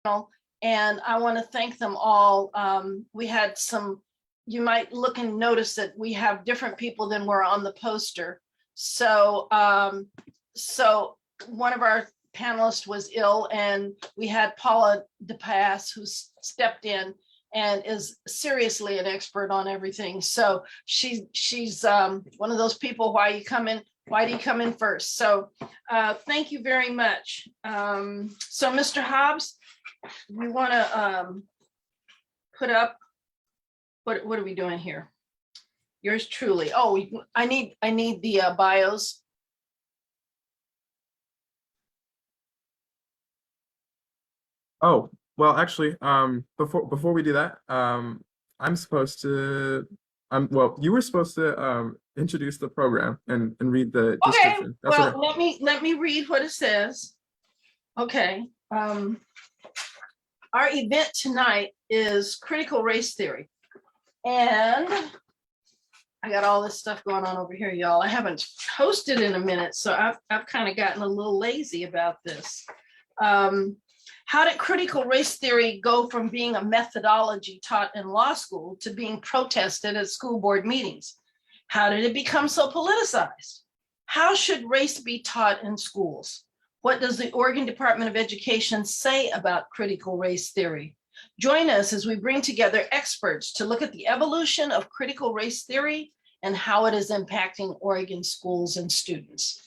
and I want to thank them all. We had some, you might look and notice that we have different people than were on the poster. So, so one of our panelists was ill, and we had Paula DePass, who stepped in and is seriously an expert on everything. So she's one of those people, why do you come in first? So thank you very much. So Mr. Hobbs, we want to put up, what are we doing here? Yours truly. Oh, I need the bios. Oh, well, actually, before we do that, I'm supposed to, well, you were supposed to introduce the program and read the Okay, description. That's well, okay. let me read what it says. Okay. Our event tonight is critical race theory. And I got all this stuff going on over here, y'all. I haven't hosted in a minute, so I've kind of gotten a little lazy about this. How did critical race theory go from being a methodology taught in law school to being protested at school board meetings? How did it become so politicized? How should race be taught in schools? What does the Oregon Department of Education say about critical race theory? Join us as we bring together experts to look at the evolution of critical race theory and how it is impacting Oregon schools and students.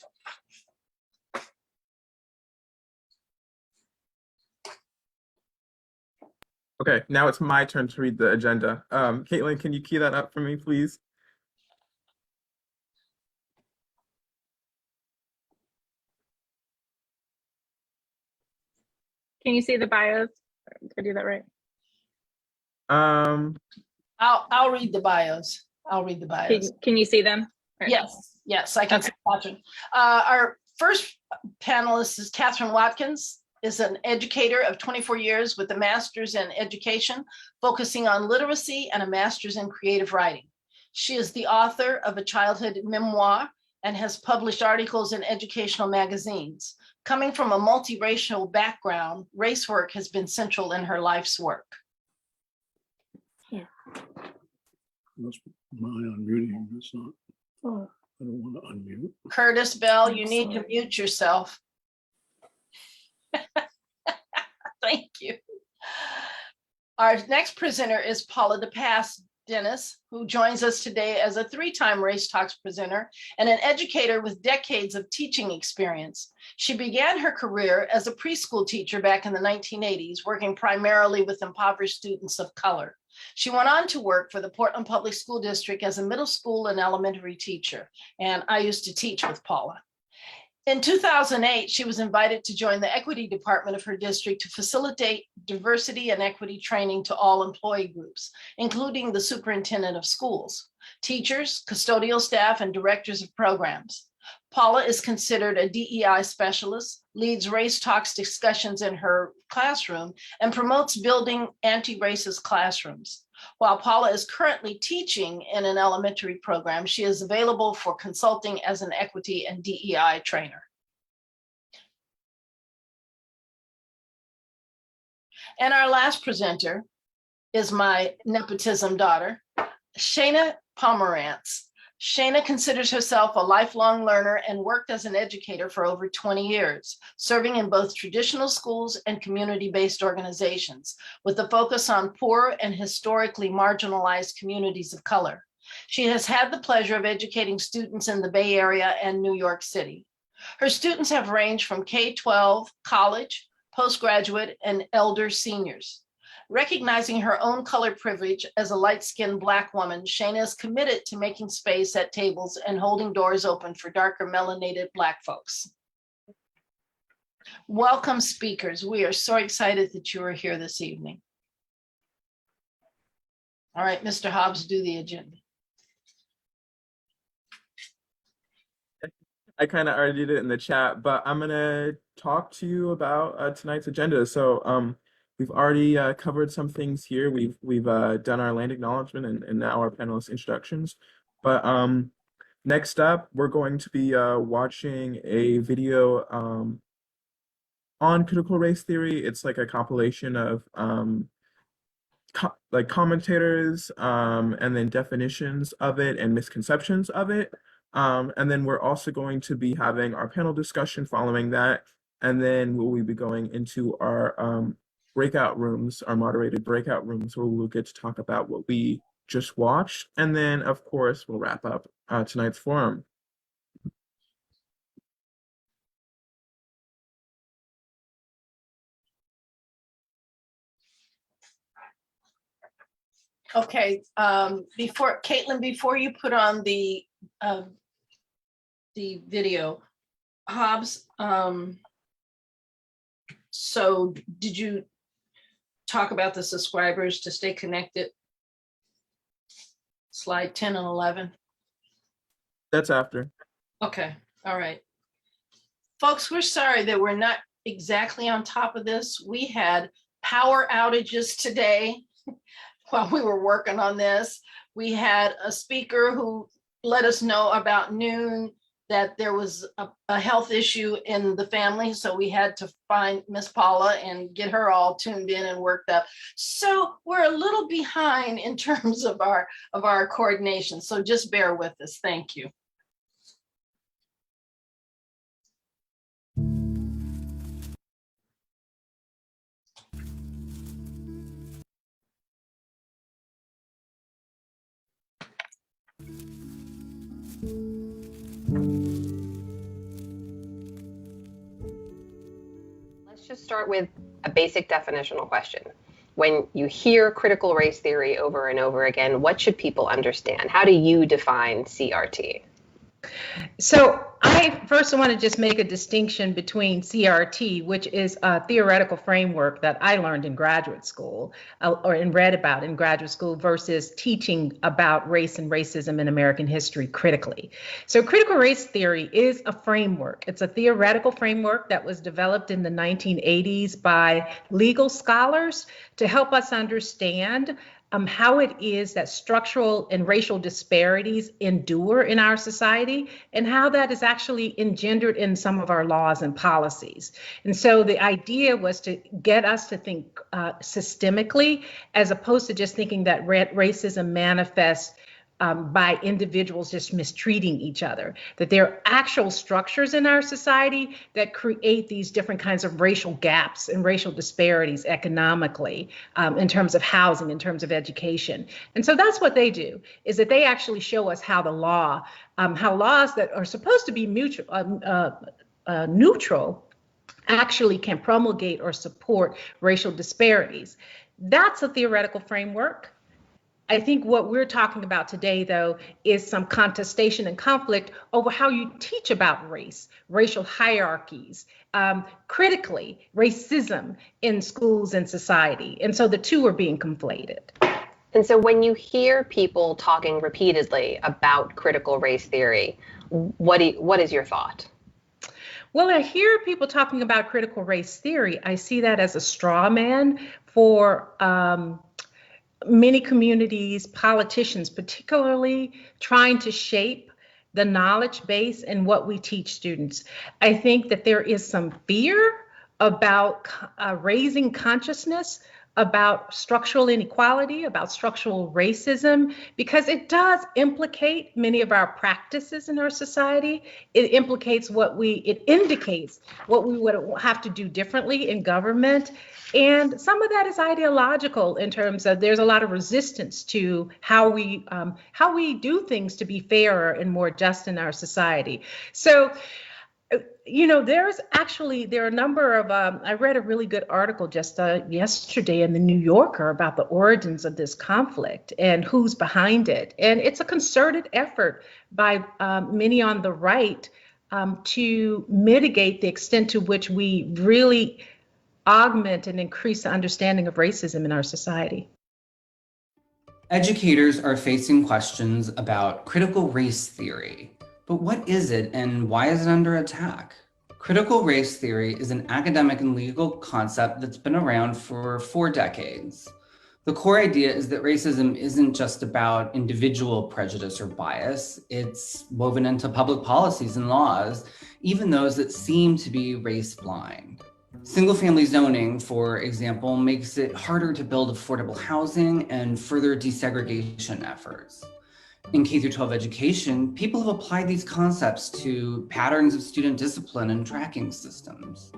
Okay, now it's my turn to read the agenda. Caitlin, can you key that up for me, please? Can you see the bios? Did I do that right? I'll read the bios. I'll read the bios. Can you see them? Yes, I can see Catherine. Our first panelist is Catherine Watkins, is an educator of 24 years with a master's in education, focusing on literacy and a master's in creative writing. She is the author of a childhood memoir and has published articles in educational magazines. Coming from a multiracial background, race work has been central in her life's work. Yeah. That's my unmuting. It's not. Oh. I don't want to unmute. Curtis Bell, you need to mute yourself. Thank you. Our next presenter is Paula DePass Dennis, who joins us today as a 3-time Race Talks presenter and an educator with decades of teaching experience. She began her career as a preschool teacher back in the 1980s, working primarily with impoverished students of color. She went on to work for the Portland Public School District as a middle school and elementary teacher, and I used to teach with Paula. In 2008, she was invited to join the equity department of her district to facilitate diversity and equity training to all employee groups, including the superintendent of schools, teachers, custodial staff, and directors of programs. Paula is considered a DEI specialist, leads Race Talks discussions in her classroom, and promotes building anti-racist classrooms. While Paula is currently teaching in an elementary program, she is available for consulting as an equity and DEI trainer. And our last presenter is my nepotism daughter, Shana Pomerantz. Shana considers herself a lifelong learner and worked as an educator for over 20 years, serving in both traditional schools and community-based organizations, with a focus on poor and historically marginalized communities of color. She has had the pleasure of educating students in the Bay Area and New York City. Her students have ranged from K-12, college, postgraduate, and elder seniors. Recognizing her own color privilege as a light-skinned Black woman, Shana is committed to making space at tables and holding doors open for darker melanated Black folks. Welcome, speakers. We are so excited that you are here this evening. All right, Mr. Hobbs, do the agenda. I kind of already did it in the chat, but I'm gonna talk to you about tonight's agenda. So we've already covered some things here. We've done our land acknowledgement and now our panelist introductions. But next up, we're going to be watching a video on critical race theory. It's like a compilation of like commentators and then definitions of it and misconceptions of it. And then we're also going to be having our panel discussion following that. And then we'll be going into our breakout rooms, our moderated breakout rooms, where we'll get to talk about what we just watched. And then, of course, we'll wrap up tonight's forum. Okay, Caitlin, before you put on the video, Hobbs, so did you talk about the subscribers to stay connected? Slide 10 and 11. That's after. Okay, all right. Folks, we're sorry that we're not exactly on top of this. We had power outages today while we were working on this. We had a speaker who let us know about noon that there was a health issue in the family. So we had to find Miss Paula and get her all tuned in and worked up. So we're a little behind in terms of our coordination. So just bear with us. Thank you. Let's just start with a basic definitional question. When you hear critical race theory over and over again, what should people understand? How do you define CRT? So I first want to just make a distinction between CRT, which is a theoretical framework that I learned in graduate school and read about in graduate school, versus teaching about race and racism in American history critically. So critical race theory is a framework. It's a theoretical framework that was developed in the 1980s by legal scholars to help us understand how it is that structural and racial disparities endure in our society, and how that is actually engendered in some of our laws and policies. And so the idea was to get us to think systemically, as opposed to just thinking that racism manifests by individuals just mistreating each other, that there are actual structures in our society that create these different kinds of racial gaps and racial disparities economically, in terms of housing, in terms of education. And so that's what they do, is that they actually show us how the law, how laws that are supposed to be neutral actually can promulgate or support racial disparities. That's a theoretical framework. I think what we're talking about today, though, is some contestation and conflict over how you teach about race, racial hierarchies, critically, racism in schools and society. And so the two are being conflated. And so when you hear people talking repeatedly about critical race theory, what is your thought? Well, I hear people talking about critical race theory. I see that as a straw man for many communities, politicians particularly, trying to shape the knowledge base and what we teach students. I think that there is some fear about raising consciousness about structural inequality, about structural racism, because it does implicate many of our practices in our society. It indicates what we would have to do differently in government. And some of that is ideological, in terms of there's a lot of resistance to how we do things to be fairer and more just in our society. So, you know, there are a number of, I read a really good article just yesterday in the New Yorker about the origins of this conflict and who's behind it. And it's a concerted effort by many on the right to mitigate the extent to which we really augment and increase the understanding of racism in our society. Educators are facing questions about critical race theory. But what is it and why is it under attack? Critical race theory is an academic and legal concept that's been around for 4 decades. The core idea is that racism isn't just about individual prejudice or bias. It's woven into public policies and laws, even those that seem to be race blind. Single-family zoning, for example, makes it harder to build affordable housing and further desegregation efforts. In K-12 education, people have applied these concepts to patterns of student discipline and tracking systems.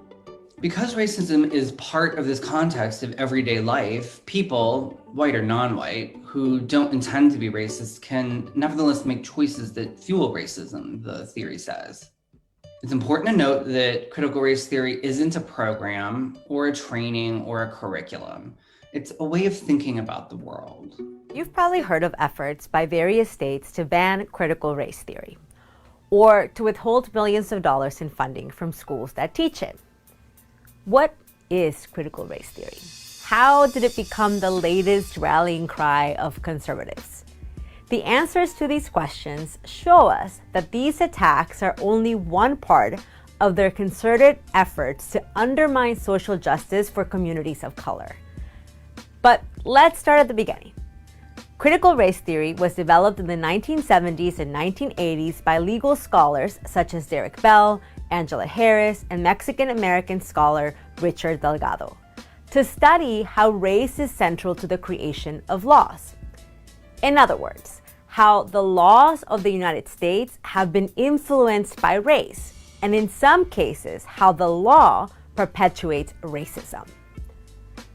Because racism is part of this context of everyday life, people, white or non-white, who don't intend to be racist can nevertheless make choices that fuel racism, the theory says. It's important to note that critical race theory isn't a program or a training or a curriculum. It's a way of thinking about the world. You've probably heard of efforts by various states to ban critical race theory or to withhold millions of dollars in funding from schools that teach it. What is critical race theory? How did it become the latest rallying cry of conservatives? The answers to these questions show us that these attacks are only one part of their concerted efforts to undermine social justice for communities of color. But let's start at the beginning. Critical race theory was developed in the 1970s and 1980s by legal scholars such as Derek Bell, Angela Harris, and Mexican-American scholar Richard Delgado to study how race is central to the creation of laws. In other words, how the laws of the United States have been influenced by race, and in some cases, how the law perpetuates racism.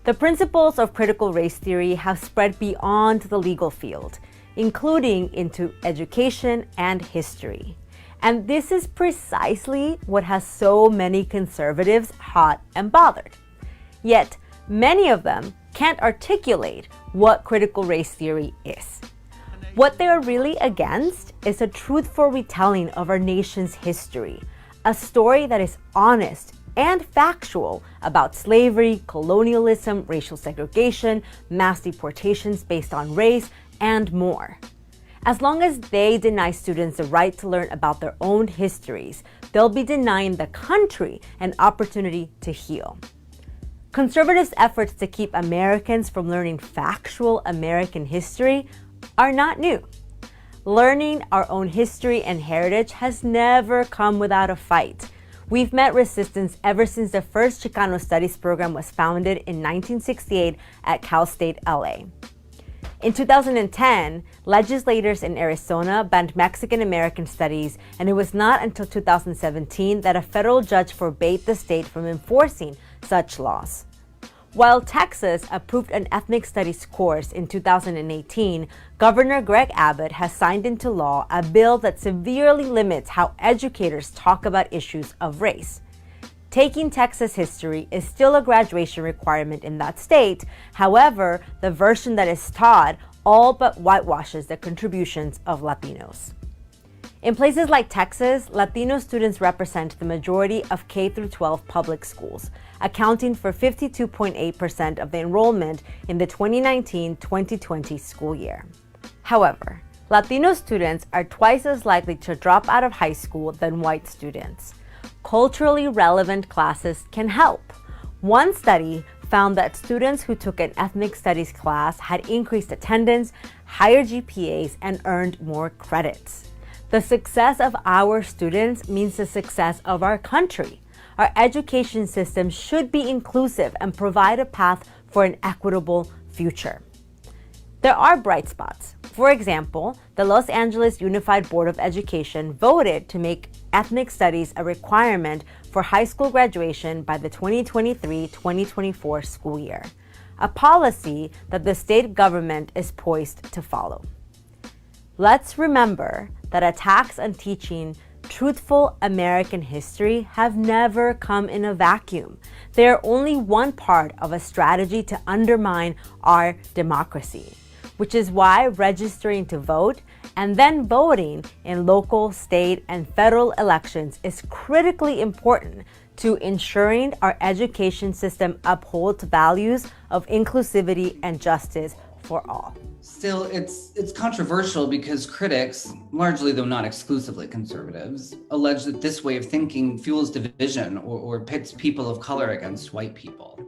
The principles of critical race theory have spread beyond the legal field, including into education and history. And this is precisely what has so many conservatives hot and bothered. Yet, many of them can't articulate what critical race theory is. What they are really against is a truthful retelling of our nation's history, a story that is honest and factual about slavery, colonialism, racial segregation, mass deportations based on race, and more. As long as they deny students the right to learn about their own histories, they'll be denying the country an opportunity to heal. Conservatives' efforts to keep Americans from learning factual American history are not new. Learning our own history and heritage has never come without a fight. We've met resistance ever since the first Chicano Studies program was founded in 1968 at Cal State LA. In 2010, legislators in Arizona banned Mexican American studies, and it was not until 2017 that a federal judge forbade the state from enforcing such laws. While Texas approved an ethnic studies course in 2018, Governor Greg Abbott has signed into law a bill that severely limits how educators talk about issues of race. Taking Texas history is still a graduation requirement in that state. However, the version that is taught all but whitewashes the contributions of Latinos. In places like Texas, Latino students represent the majority of K-12 public schools, accounting for 52.8% of the enrollment in the 2019-2020 school year. However, Latino students are twice as likely to drop out of high school than white students. Culturally relevant classes can help. One study found that students who took an ethnic studies class had increased attendance, higher GPAs, and earned more credits. The success of our students means the success of our country. Our education system should be inclusive and provide a path for an equitable future. There are bright spots. For example, the Los Angeles Unified Board of Education voted to make ethnic studies a requirement for high school graduation by the 2023-2024 school year, a policy that the state government is poised to follow. Let's remember that attacks on teaching truthful American history have never come in a vacuum. They are only one part of a strategy to undermine our democracy, which is why registering to vote and then voting in local, state, and federal elections is critically important to ensuring our education system upholds values of inclusivity and justice for all. Still, it's controversial because critics, largely though not exclusively conservatives, allege that this way of thinking fuels division or pits people of color against white people.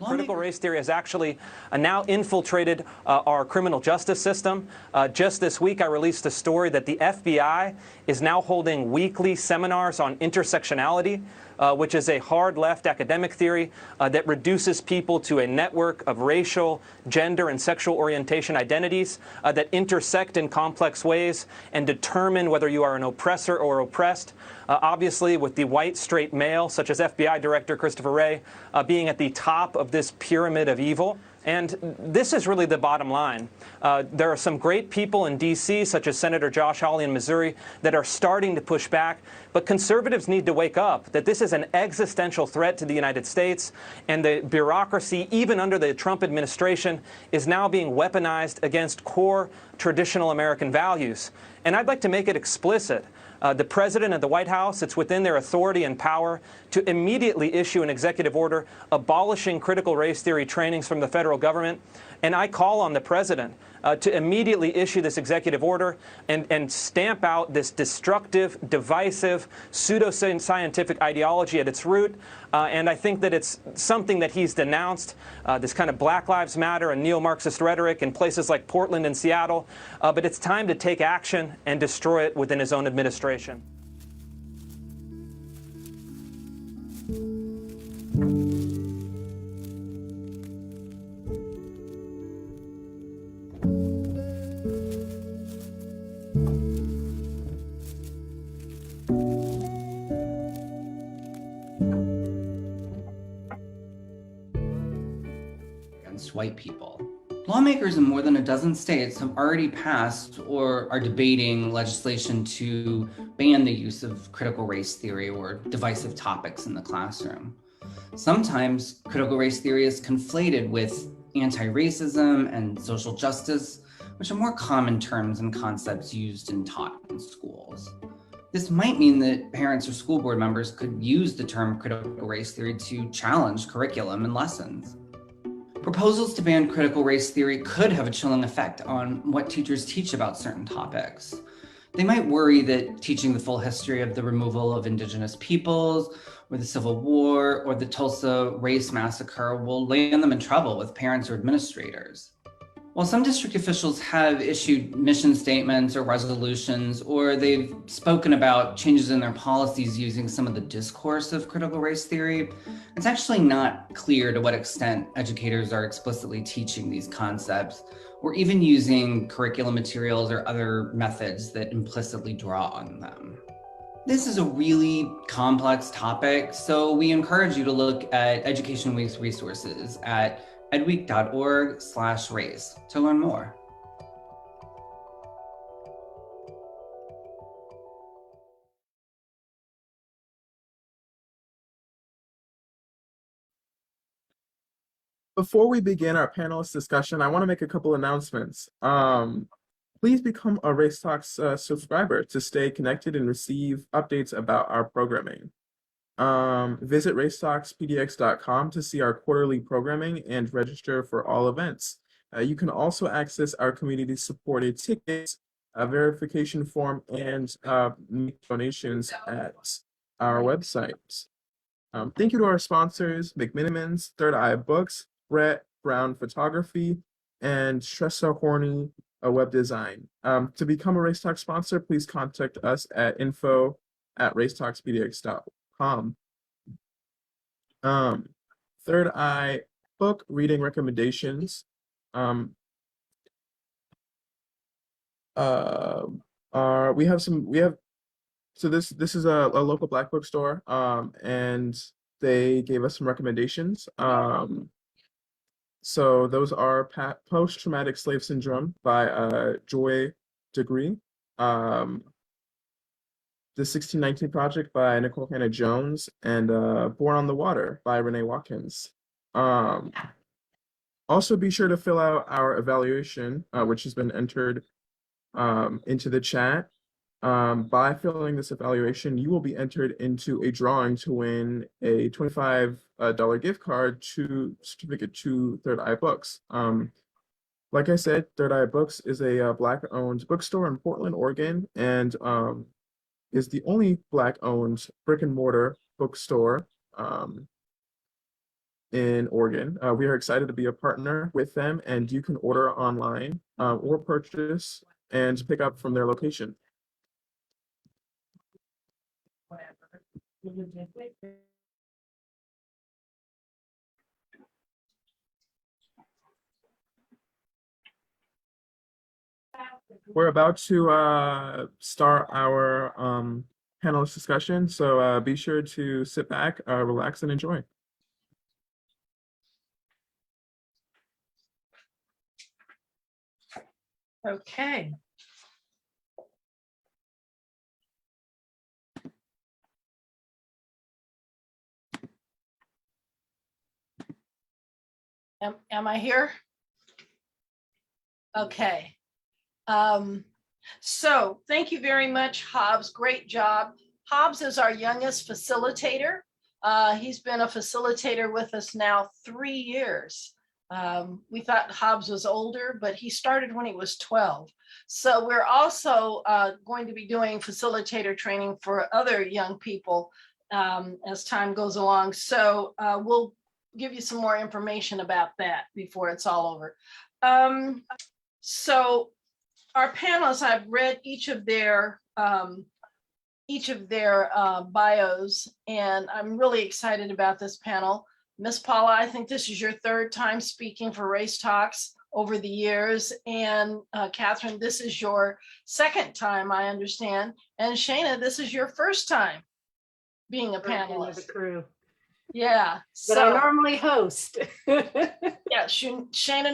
Critical race theory has actually now infiltrated our criminal justice system. Just this week, I released a story that the FBI is now holding weekly seminars on intersectionality which is a hard left academic theory that reduces people to a network of racial, gender, and sexual orientation identities that intersect in complex ways and determine whether you are an oppressor or oppressed. Obviously, with the white, straight male, such as FBI Director Christopher Wray, being at the top of this pyramid of evil. And this is really the bottom line. There are some great people in D.C., such as Senator Josh Hawley in Missouri, that are starting to push back. But conservatives need to wake up that this is an existential threat to the United States, and the bureaucracy, even under the Trump administration, is now being weaponized against core traditional American values. And I'd like to make it explicit. The President and the White House, it's within their authority and power to immediately issue an executive order abolishing critical race theory trainings from the federal government. And I call on the President to immediately issue this executive order and stamp out this destructive, divisive, pseudoscientific ideology at its root. And I think that it's something that he's denounced, this kind of Black Lives Matter and neo-Marxist rhetoric in places like Portland and Seattle. But it's time to take action and destroy it within his own administration. Against white people. Lawmakers in more than a dozen states have already passed or are debating legislation to ban the use of critical race theory or divisive topics in the classroom. Sometimes critical race theory is conflated with anti-racism and social justice, which are more common terms and concepts used and taught in schools. This might mean that parents or school board members could use the term critical race theory to challenge curriculum and lessons. Proposals to ban critical race theory could have a chilling effect on what teachers teach about certain topics. They might worry that teaching the full history of the removal of Indigenous peoples, or the Civil War, or the Tulsa race massacre will land them in trouble with parents or administrators. While some district officials have issued mission statements or resolutions, or they've spoken about changes in their policies using some of the discourse of critical race theory, it's actually not clear to what extent educators are explicitly teaching these concepts, or even using curriculum materials or other methods that implicitly draw on them. This is a really complex topic, so we encourage you to look at Education Week's resources at edweek.org/race to learn more. Before we begin our panelist discussion, I want to make a couple announcements. Please become a Race Talks subscriber to stay connected and receive updates about our programming. Visit racetalkspdx.com to see our quarterly programming and register for all events. You can also access our community-supported tickets, a verification form, and make donations at our website. Thank you to our sponsors, McMinimans, Third Eye Books, Brett Brown Photography, and Tressa Horney Web Design. To become a Race Talk sponsor, please contact us at info@racetalkspdx.com. Third Eye book reading recommendations so this is a local Black bookstore, and they gave us some recommendations. So those are Post-Traumatic Slave Syndrome by Joy Degree, The 1619 Project by Nicole Hannah Jones, and Born on the Water by Renee Watkins. Also, be sure to fill out our evaluation, which has been entered into the chat. By filling this evaluation, you will be entered into a drawing to win a $25 gift card certificate to Third Eye Books. Like I said, Third Eye Books is a Black-owned bookstore in Portland, Oregon, and is the only Black-owned brick-and-mortar bookstore in Oregon. We are excited to be a partner with them, and you can order online or purchase and pick up from their location. We're about to start our panelist discussion, so be sure to sit back, relax, and enjoy. Okay. Am I here? Okay. So thank you very much, Hobbs. Great job. Hobbs is our youngest facilitator. He's been a facilitator with us now 3 years. We thought Hobbs was older, but he started when he was 12. So we're also going to be doing facilitator training for other young people as time goes along. So we'll give you some more information about that before it's all over. So our panelists, I've read each of their bios, and I'm really excited about this panel. Miss Paula, I think this is your 3rd time speaking for Race Talks over the years. And Catherine, this is your 2nd time, I understand. And Shana, this is your 1st time being a panelist. The crew. Yeah. But I normally host. Yeah, Shana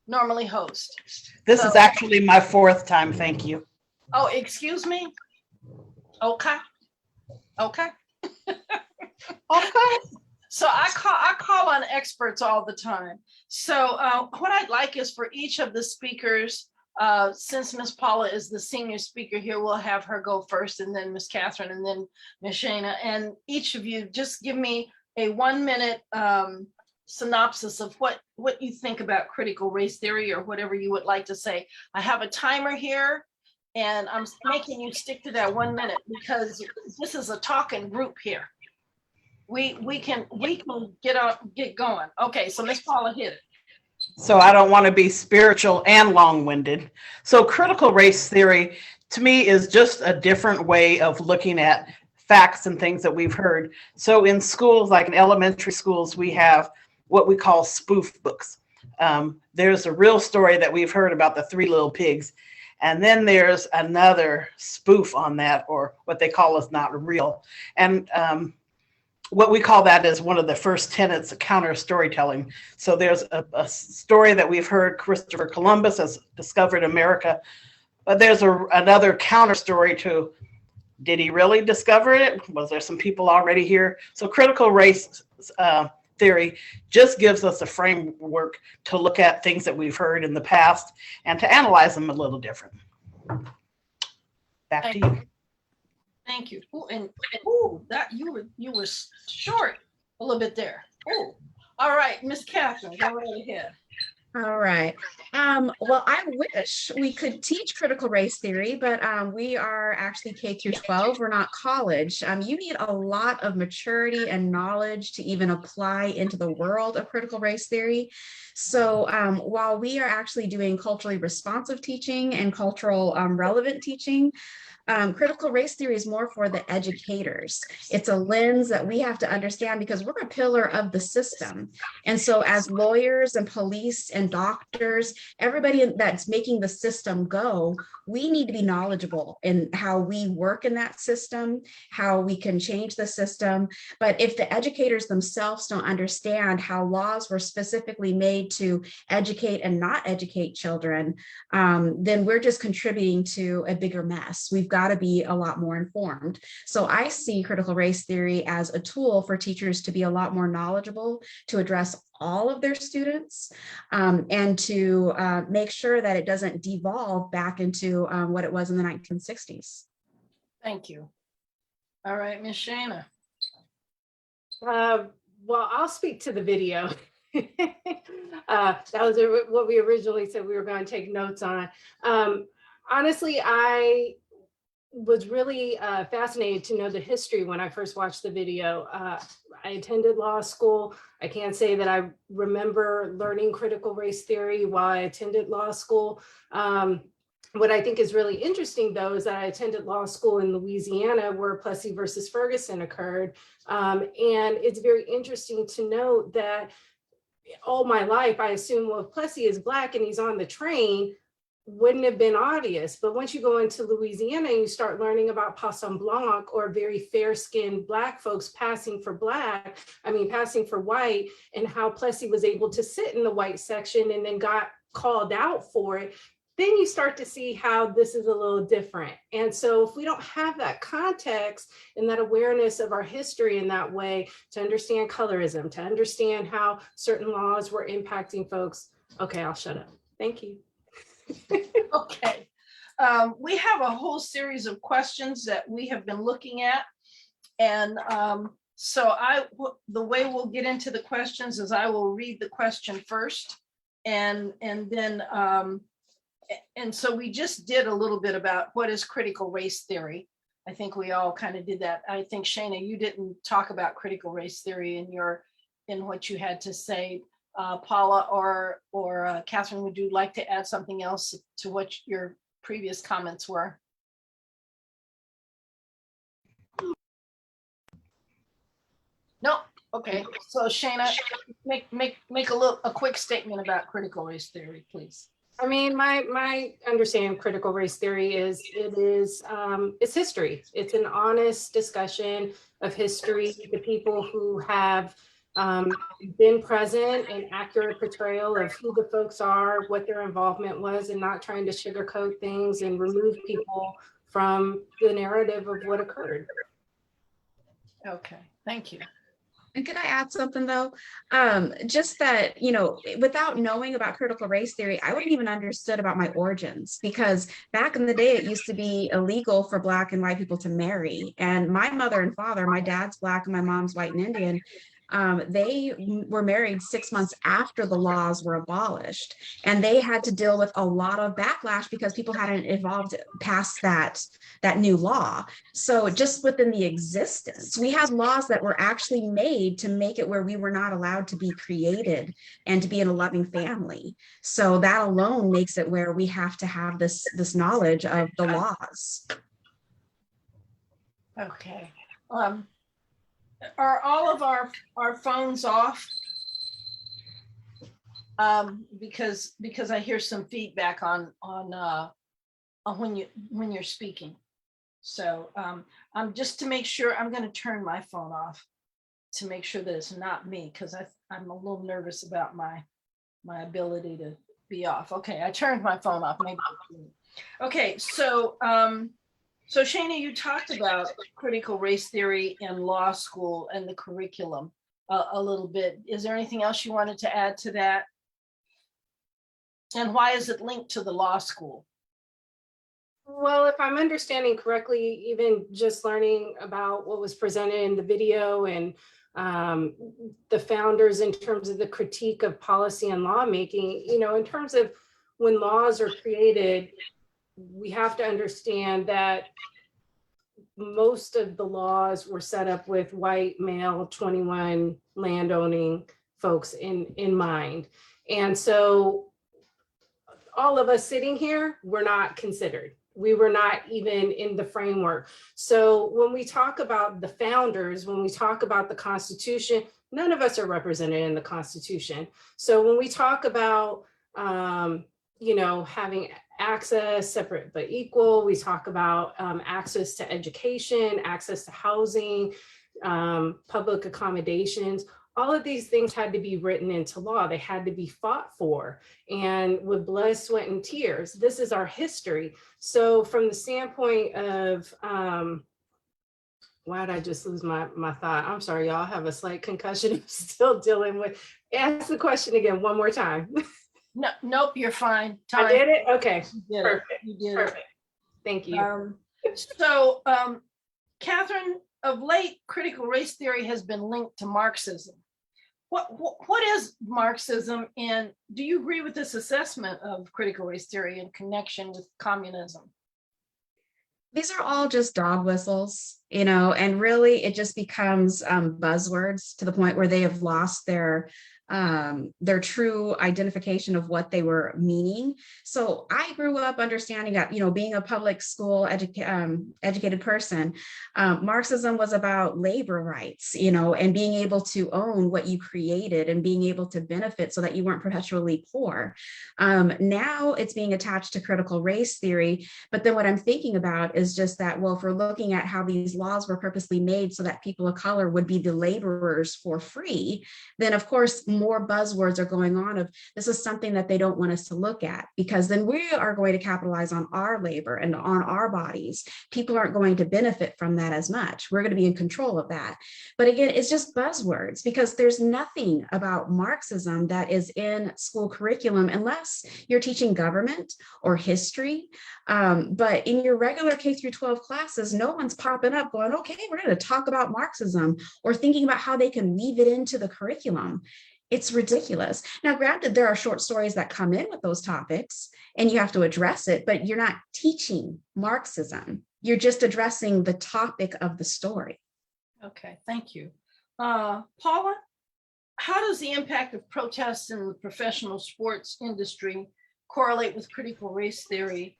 normally host. This is actually my 4th time, thank you. Oh, excuse me? Okay. Okay. Okay. So I call on experts all the time. So what I'd like is for each of the speakers, since Miss Paula is the senior speaker here, we'll have her go first, and then Miss Catherine, and then Miss Shana. And each of you just give me a 1-minute synopsis of what you think about critical race theory, or whatever you would like to say. I have a timer here, and I'm making you stick to that 1 minute because this is a talking group here. We can get going. Okay, so Miss Paula, hit it. So I don't want to be spiritual and long-winded. So critical race theory to me is just a different way of looking at facts and things that we've heard. So in schools, like in elementary schools, we have what we call spoof books. There's a real story that we've heard about the 3 little pigs. And then there's another spoof on that, or what they call is not real. And what we call that is one of the first tenets of counter storytelling. So there's a story that we've heard, Christopher Columbus has discovered America, but there's another counter story to, did he really discover it? Was there some people already here? So critical race theory just gives us a framework to look at things that we've heard in the past and to analyze them a little different. Back to you. Thank you. That you were short a little bit there. Oh, all right, Miss Catherine, go right ahead. All right. Well, I wish we could teach critical race theory, but we are actually K through 12. We're not college. You need a lot of maturity and knowledge to even apply into the world of critical race theory. So while we are actually doing culturally responsive teaching and cultural relevant teaching, critical race theory is more for the educators. It's a lens that we have to understand because we're a pillar of the system. And so as lawyers and police and doctors, everybody that's making the system go, we need to be knowledgeable in how we work in that system, how we can change the system. But if the educators themselves don't understand how laws were specifically made to educate and not educate children, then we're just contributing to a bigger mess. We've got to be a lot more informed. So I see critical race theory as a tool for teachers to be a lot more knowledgeable, to address all of their students, and to make sure that it doesn't devolve back into what it was in the 1960s. Thank you. All right, Miss Shana. Well, I'll speak to the video. That was what we originally said we were going to take notes on. Honestly, I was really fascinated to know the history when I first watched the video. I attended law school. I can't say that I remember learning critical race theory while I attended law school. What I think is really interesting, though, is that I attended law school in Louisiana where Plessy versus Ferguson occurred. And it's very interesting to note that all my life, I assume, well, if Plessy is Black and he's on the train, wouldn't have been obvious. But once you go into Louisiana and you start learning about Poisson Blanc, or very fair-skinned Black folks passing for white, and how Plessy was able to sit in the white section and then got called out for it, then you start to see how this is a little different. And so if we don't have that context and that awareness of our history in that way, to understand colorism, to understand how certain laws were impacting folks, okay, I'll shut up. Thank you. Okay. We have a whole series of questions that we have been looking at. And so the way we'll get into the questions is I will read the question first. And then, and so we just did a little bit about what is critical race theory. I think we all kind of did that. I think, Shana, you didn't talk about critical race theory in what you had to say. Paula or Catherine, would you like to add something else to what your previous comments were? No. Okay. So Shana, make a quick statement about critical race theory, please. I mean, my understanding of critical race theory is it's history. It's an honest discussion of history, the people who have been present, an accurate portrayal of who the folks are, what their involvement was, and not trying to sugarcoat things and remove people from the narrative of what occurred. Okay, thank you. And could I add something though? Just that, you know, without knowing about critical race theory, I wouldn't even understood about my origins, because back in the day, it used to be illegal for Black and white people to marry. And my mother and father, my dad's Black and my mom's white and Indian, they were married 6 months after the laws were abolished, and they had to deal with a lot of backlash because people hadn't evolved past that new law. So just within the existence, we had laws that were actually made to make it where we were not allowed to be created and to be in a loving family. So that alone makes it where we have to have this knowledge of the laws. Okay. Are all of our phones off? Because I hear some feedback on when you're speaking. So I'm just to make sure, I'm going to turn my phone off to make sure that it's not me, because I'm a little nervous about my ability to be off. Okay, I turned my phone off. Maybe. Okay, so so Shana, you talked about critical race theory in law school and the curriculum a little bit. Is there anything else you wanted to add to that? And why is it linked to the law school? Well, if I'm understanding correctly, even just learning about what was presented in the video and the founders in terms of the critique of policy and lawmaking, you know, in terms of when laws are created, we have to understand that most of the laws were set up with white male 21 landowning folks in mind. And so all of us sitting here were not considered. We were not even in the framework. So when we talk about the founders, when we talk about the Constitution, none of us are represented in the Constitution. So when we talk about, you know, having access, separate but equal, we talk about access to education, access to housing, public accommodations. All of these things had to be written into law. They had to be fought for, and with blood, sweat, and tears. This is our history. So from the standpoint of, why did I just lose my thought? I'm sorry, y'all, have a slight concussion. I'm still dealing with, ask the question again one more time. No, nope, you're fine. I did it? Okay, You did perfect. it. You did Perfect. Thank you. So, Catherine, of late, critical race theory has been linked to Marxism. What is Marxism, and do you agree with this assessment of critical race theory in connection with communism? These are all just dog whistles, you know, and really it just becomes buzzwords to the point where they have lost their their true identification of what they were meaning. So I grew up understanding that, being a public school educated person, Marxism was about labor rights, and being able to own what you created and being able to benefit so that you weren't perpetually poor. Now it's being attached to critical race theory. But then what I'm thinking about is just that, well, if we're looking at how these laws were purposely made so that people of color would be the laborers for free, then of course, more buzzwords are going on of this is something that they don't want us to look at, because then we are going to capitalize on our labor and on our bodies. People aren't going to benefit from that as much. We're going to be in control of that. But again, it's just buzzwords, because there's nothing about Marxism that is in school curriculum unless you're teaching government or history. But in your regular K through 12 classes, no one's popping up going, okay, we're going to talk about Marxism, or thinking about how they can weave it into the curriculum. It's ridiculous. Now, granted, there are short stories that come in with those topics and you have to address it, but you're not teaching Marxism. You're just addressing the topic of the story. Okay, thank you. Paula, how does the impact of protests in the professional sports industry correlate with critical race theory?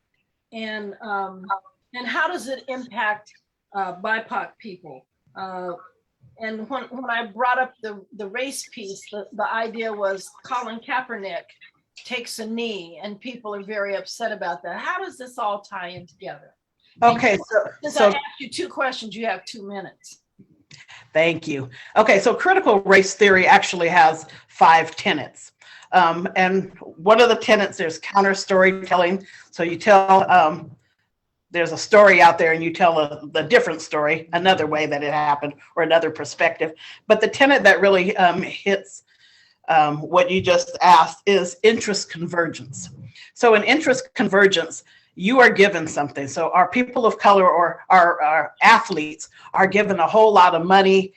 And how does it impact BIPOC people? And when I brought up the race piece, the idea was Colin Kaepernick takes a knee and people are very upset about that. How does this all tie in together? Okay, Since I asked you 2 questions, you have 2 minutes. Thank you. Okay, so critical race theory actually has 5 tenets. And one of the tenets, there's counter storytelling. So you tell, there's a story out there and you tell the different story, another way that it happened or another perspective. But the tenet that really hits what you just asked is interest convergence. So in interest convergence, you are given something. So our people of color or our athletes are given a whole lot of money,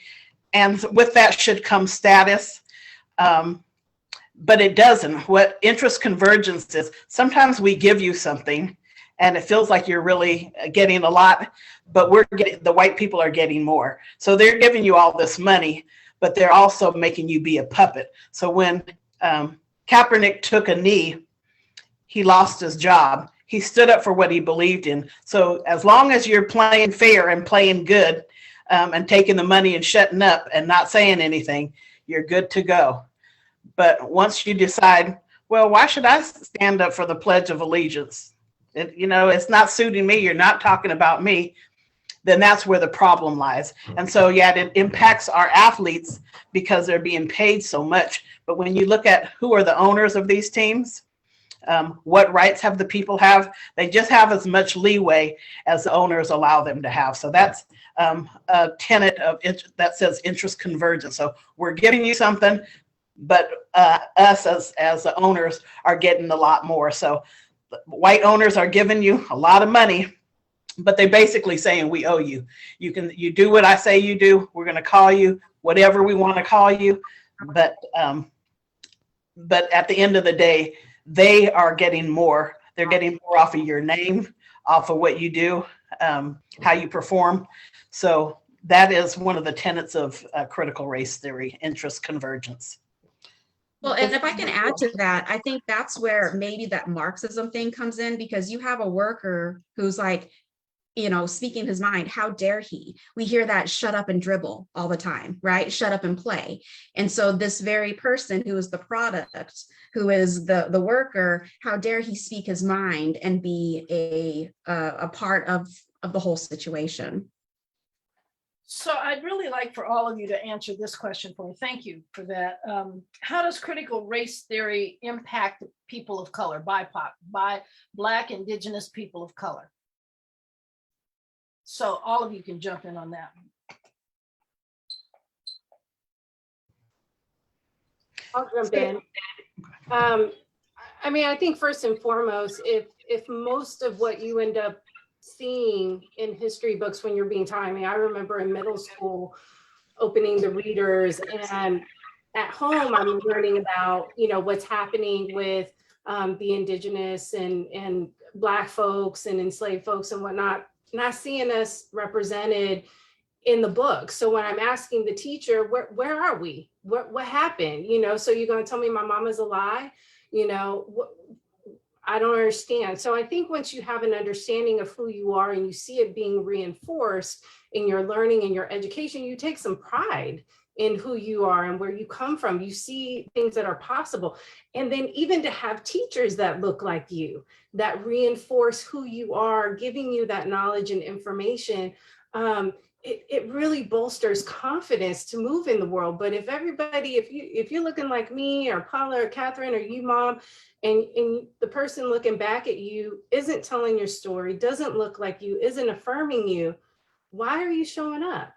and with that should come status. But it doesn't. What interest convergence is, sometimes we give you something and it feels like you're really getting a lot, but the white people are getting more. So they're giving you all this money, but they're also making you be a puppet. So when Kaepernick took a knee, he lost his job. He stood up for what he believed in. So as long as you're playing fair and playing good and taking the money and shutting up and not saying anything, you're good to go. But once you decide, well, why should I stand up for the Pledge of Allegiance? It's not suiting me. You're not talking about me. Then that's where the problem lies. And so, yeah, it impacts our athletes because they're being paid so much. But when you look at who are the owners of these teams, what rights have the people have? They just have as much leeway as the owners allow them to have. So that's a tenet of it that says interest convergence. So we're giving you something, but us as the owners are getting a lot more. So white owners are giving you a lot of money, but they're basically saying we owe you. You do what I say you do. We're going to call you whatever we want to call you. But at the end of the day, they are getting more. They're getting more off of your name, off of what you do, how you perform. So that is one of the tenets of critical race theory, interest convergence. Well, and if I can add to that, I think that's where maybe that Marxism thing comes in, because you have a worker who's like, speaking his mind, how dare he? We hear that shut up and dribble all the time, right? Shut up and play. And so this very person who is the product, who is the worker, how dare he speak his mind and be a part of the whole situation? So I'd really like for all of you to answer this question for me. Thank you for that. How does critical race theory impact people of color, BIPOC, by Black, Indigenous people of color? So all of you can jump in on that. I'll jump in. I think first and foremost, if most of what you end up seeing in history books when you're being taught, I remember in middle school opening the readers, and at home I'm learning about what's happening with the Indigenous and Black folks and enslaved folks and whatnot, not seeing us represented in the book. So when I'm asking the teacher, where are we? what happened? So you're going to tell me my mama's a lie? I don't understand. So I think once you have an understanding of who you are and you see it being reinforced in your learning and your education, you take some pride in who you are and where you come from. You see things that are possible. And then even to have teachers that look like you, that reinforce who you are, giving you that knowledge and information, it really bolsters confidence to move in the world. But if everybody, if you're looking like me or Paula or Catherine or you, Mom, and the person looking back at you isn't telling your story, doesn't look like you, isn't affirming you, why are you showing up?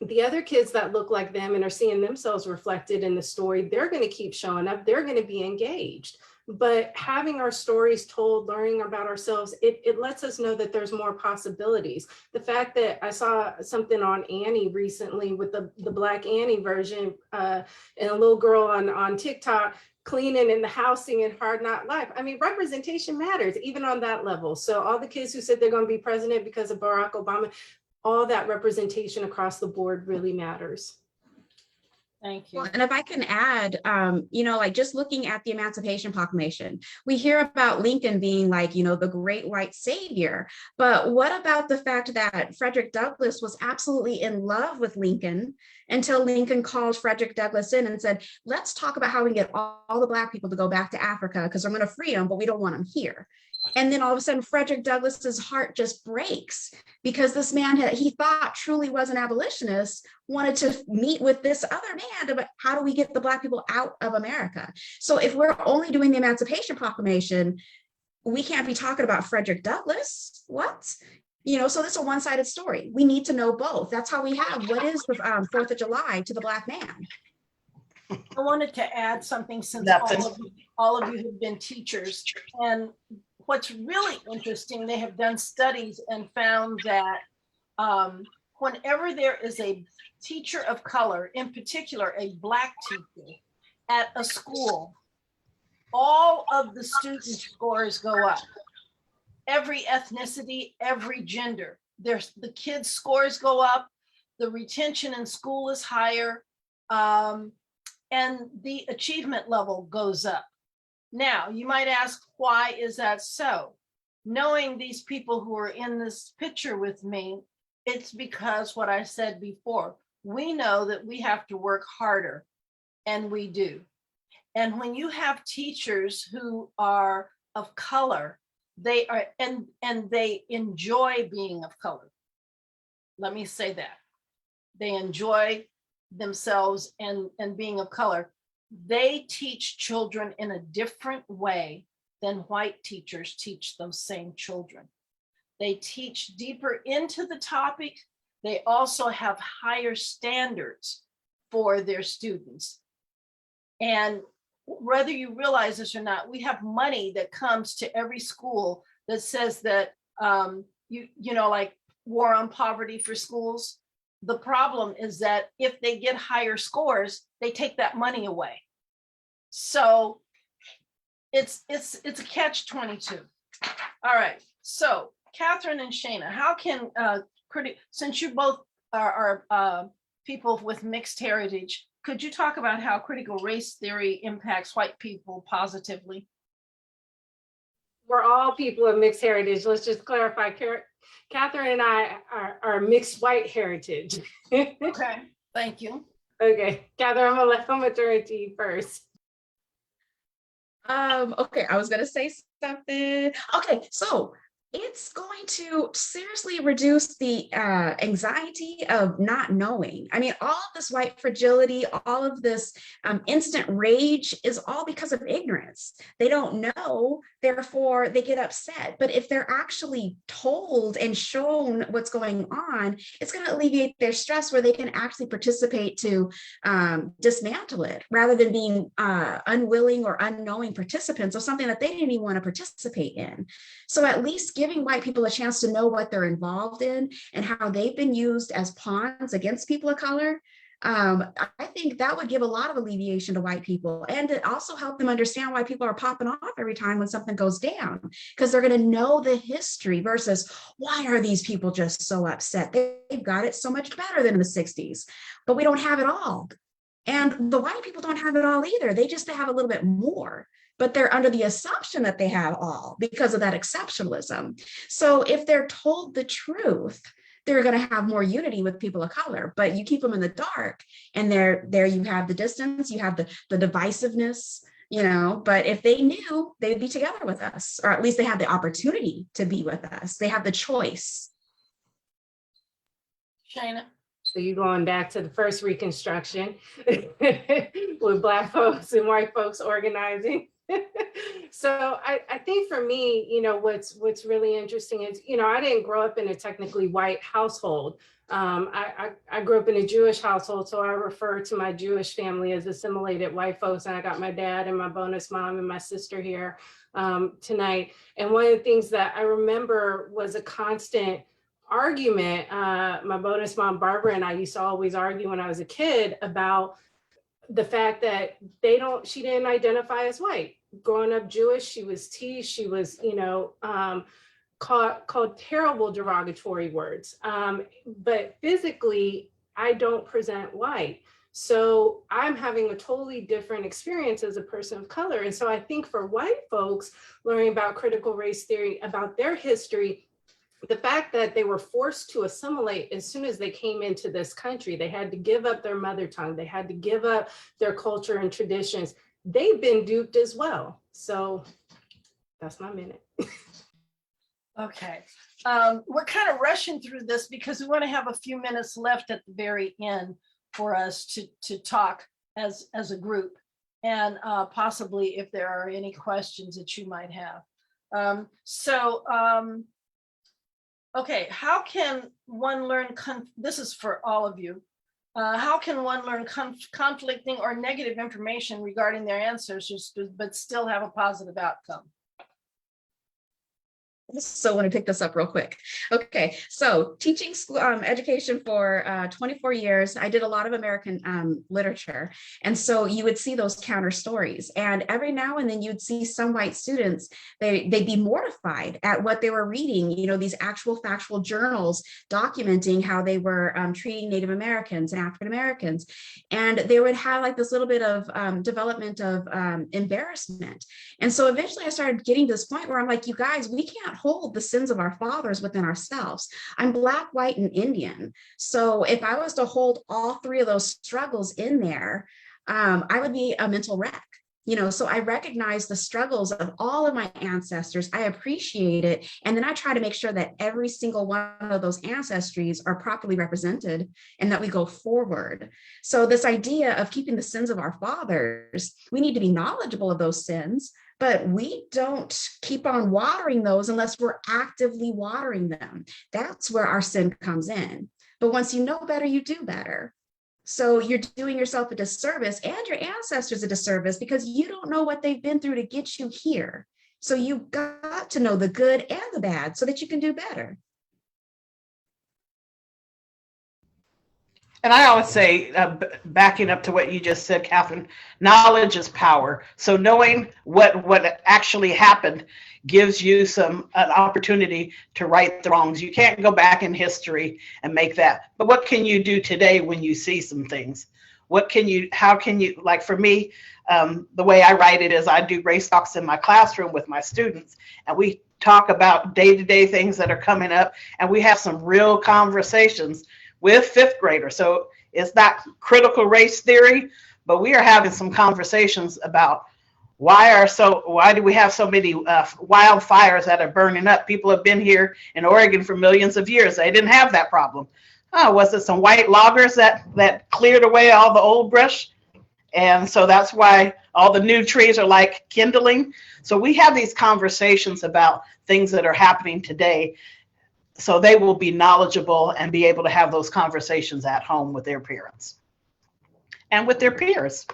The other kids that look like them and are seeing themselves reflected in the story, they're going to keep showing up. They're going to be engaged. But having our stories told, learning about ourselves, it lets us know that there's more possibilities. The fact that I saw something on Annie recently with the Black Annie version, and a little girl on TikTok cleaning in the house singing Hard Knock Life. I mean, representation matters, even on that level. So all the kids who said they're going to be president because of Barack Obama, all that representation across the board really matters. Thank you. Well, and if I can add, like just looking at the Emancipation Proclamation, we hear about Lincoln being like, the great white savior. But what about the fact that Frederick Douglass was absolutely in love with Lincoln until Lincoln called Frederick Douglass in and said, let's talk about how we can get all the Black people to go back to Africa because we're going to free them, but we don't want them here. And then all of a sudden, Frederick Douglass's heart just breaks because this man he thought truly was an abolitionist, wanted to meet with this other man about how do we get the Black people out of America. So if we're only doing the Emancipation Proclamation, we can't be talking about Frederick Douglass. What? So it's a one-sided story. We need to know both. That's how we have what is the 4th of July to the Black man. I wanted to add something since all of you have been teachers. And what's really interesting, they have done studies and found that whenever there is a teacher of color, in particular a Black teacher at a school, all of the student scores go up. Every ethnicity, every gender, the kids' scores go up, the retention in school is higher, and the achievement level goes up. Now, you might ask, why is that so? Knowing these people who are in this picture with me, it's because what I said before, we know that we have to work harder, and we do. And when you have teachers who are of color, they are, and they enjoy being of color. Let me say that. They enjoy themselves and being of color. They teach children in a different way than white teachers teach those same children. They teach deeper into the topic. They also have higher standards for their students. And whether you realize this or not, we have money that comes to every school that says that, like War on Poverty for schools. The problem is that if they get higher scores, they take that money away. So it's a catch-22. All right, so Catherine and Shana, how can since you both are people with mixed heritage, could you talk about how critical race theory impacts white people positively? We're all people of mixed heritage. Let's just clarify. Catherine and I are mixed white heritage. Okay, thank you. Okay, Catherine, I'm gonna turn it to you first. Okay, I was gonna say something. Okay, so it's going to seriously reduce the anxiety of not knowing. I mean, all of this white fragility, all of this instant rage is all because of ignorance. They don't know, therefore they get upset. But if they're actually told and shown what's going on, it's going to alleviate their stress where they can actually participate to dismantle it rather than being unwilling or unknowing participants of something that they didn't even want to participate in. So at least giving white people a chance to know what they're involved in and how they've been used as pawns against people of color, I think that would give a lot of alleviation to white people, and it also help them understand why people are popping off every time when something goes down, because they're going to know the history versus why are these people just so upset? They've got it so much better than in the 60s, but we don't have it all. And the white people don't have it all either. They just have a little bit more, but they're under the assumption that they have all because of that exceptionalism. So if they're told the truth, they're going to have more unity with people of color, but you keep them in the dark and there you have the distance, you have the divisiveness, you know, but if they knew, they'd be together with us, or at least they have the opportunity to be with us. They have the choice. Shana? So you're going back to the first Reconstruction with Black folks and white folks organizing. So I think for me, you know, what's really interesting is, you know, I didn't grow up in a technically white household. I grew up in a Jewish household, so I refer to my Jewish family as assimilated white folks. And I got my dad and my bonus mom and my sister here tonight. And one of the things that I remember was a constant argument. My bonus mom, Barbara, and I used to always argue when I was a kid about the fact that she didn't identify as white. Growing up Jewish, she was teased, she was, you know, called terrible derogatory words. But physically, I don't present white. So I'm having a totally different experience as a person of color. And so I think for white folks learning about critical race theory, about their history, the fact that they were forced to assimilate as soon as they came into this country, they had to give up their mother tongue, they had to give up their culture and traditions. They've been duped as well. So that's my minute. Okay. We're kind of rushing through this because we want to have a few minutes left at the very end for us to talk as a group, and possibly if there are any questions that you might have. Okay, how can one learn, this is for all of you, how can one learn conflicting or negative information regarding their ancestors, but still have a positive outcome? So I want to pick this up real quick. Okay, so teaching school education for 24 years, I did a lot of American literature. And so you would see those counter stories. And every now and then you'd see some white students, they'd be mortified at what they were reading, you know, these actual factual journals documenting how they were treating Native Americans and African Americans. And they would have like this little bit of development of embarrassment. And so eventually I started getting to this point where I'm like, you guys, we can't hold the sins of our fathers within ourselves. I'm Black, white, and Indian. So if I was to hold all three of those struggles in there, I would be a mental wreck. You know, so I recognize the struggles of all of my ancestors. I appreciate it. And then I try to make sure that every single one of those ancestries are properly represented and that we go forward. So this idea of keeping the sins of our fathers, we need to be knowledgeable of those sins, but we don't keep on watering those unless we're actively watering them. That's where our sin comes in. But once you know better, you do better. So you're doing yourself a disservice and your ancestors a disservice because you don't know what they've been through to get you here. So you've got to know the good and the bad so that you can do better. And I always say, backing up to what you just said, Catherine, knowledge is power. So knowing what actually happened gives you an opportunity to right the wrongs. You can't go back in history and make that. But what can you do today when you see some things? How can you, like for me, the way I write it is I do race talks in my classroom with my students, and we talk about day-to-day things that are coming up, and we have some real conversations with fifth graders. So it's not critical race theory, but we are having some conversations about why do we have so many wildfires that are burning up? People have been here in Oregon for millions of years. They didn't have that problem. Oh, was it some white loggers that cleared away all the old brush? And so that's why all the new trees are like kindling. So we have these conversations about things that are happening today, so they will be knowledgeable and be able to have those conversations at home with their parents and with their peers.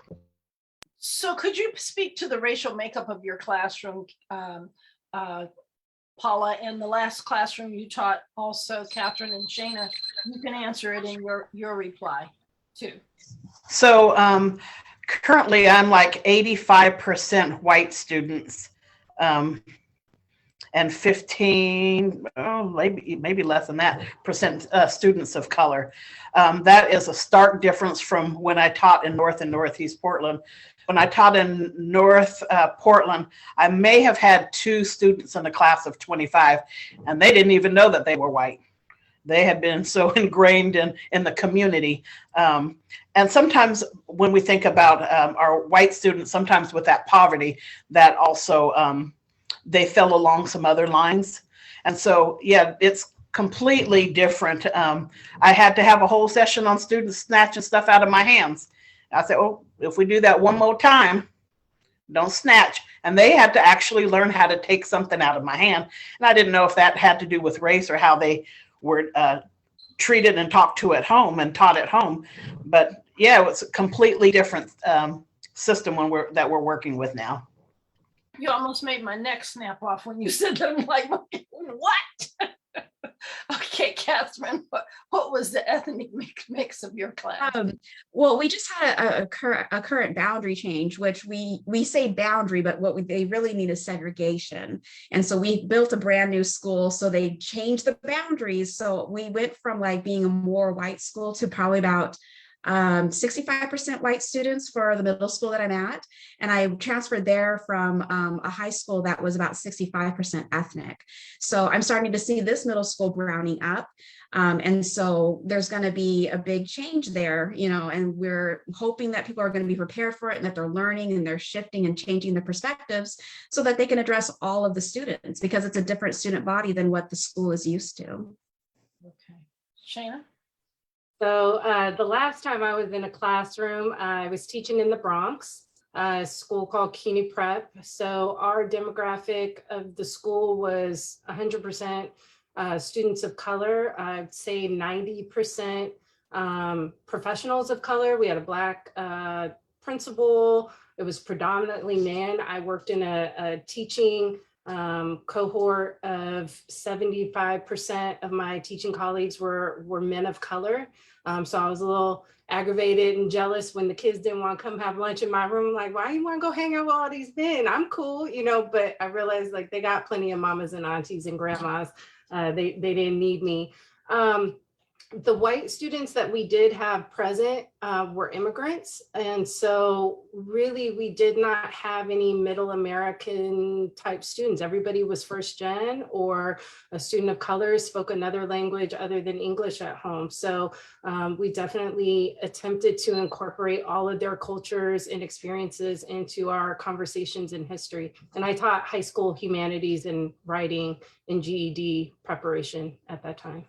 So could you speak to the racial makeup of your classroom, Paula, and the last classroom you taught also, Catherine and Shana? You can answer it in your reply too. So currently I'm like 85% white students. and 15, oh, maybe less than that, percent students of color. That is a stark difference from when I taught in North and Northeast Portland. When I taught in North Portland, I may have had 2 students in a class of 25, and they didn't even know that they were white. They had been so ingrained in the community. And sometimes when we think about our white students, sometimes with that poverty, that also they fell along some other lines. And so, yeah, it's completely different. I had to have a whole session on students snatching stuff out of my hands. I said, oh, if we do that one more time, don't snatch. And they had to actually learn how to take something out of my hand. And I didn't know if that had to do with race or how they were treated and talked to at home and taught at home. But yeah, it was a completely different system that we're working with now. You almost made my neck snap off when you said that. I'm like, what? Okay, Catherine, what was the ethnic mix of your class? Well, we just had a current boundary change, which we say boundary, but they really need is segregation. And so we built a brand new school, so they changed the boundaries. So we went from like being a more white school to probably about 65% white students for the middle school that I'm at. And I transferred there from a high school that was about 65% ethnic. So I'm starting to see this middle school browning up. And so there's going to be a big change there, you know, and we're hoping that people are going to be prepared for it and that they're learning and they're shifting and changing their perspectives so that they can address all of the students, because it's a different student body than what the school is used to. Okay. Shana? So the last time I was in a classroom, I was teaching in the Bronx, a school called Keeney Prep. So our demographic of the school was 100% students of color. I'd say 90% professionals of color. We had a Black principal. It was predominantly men. I worked in a teaching cohort of 75% of my teaching colleagues were men of color. So I was a little aggravated and jealous when the kids didn't want to come have lunch in my room. Like, why do you want to go hang out with all these men? I'm cool, you know, but I realized like they got plenty of mamas and aunties and grandmas. They didn't need me. The white students that we did have present were immigrants. And so really, we did not have any middle American type students. Everybody was first gen or a student of color, spoke another language other than English at home. So we definitely attempted to incorporate all of their cultures and experiences into our conversations in history. And I taught high school humanities and writing and GED preparation at that time.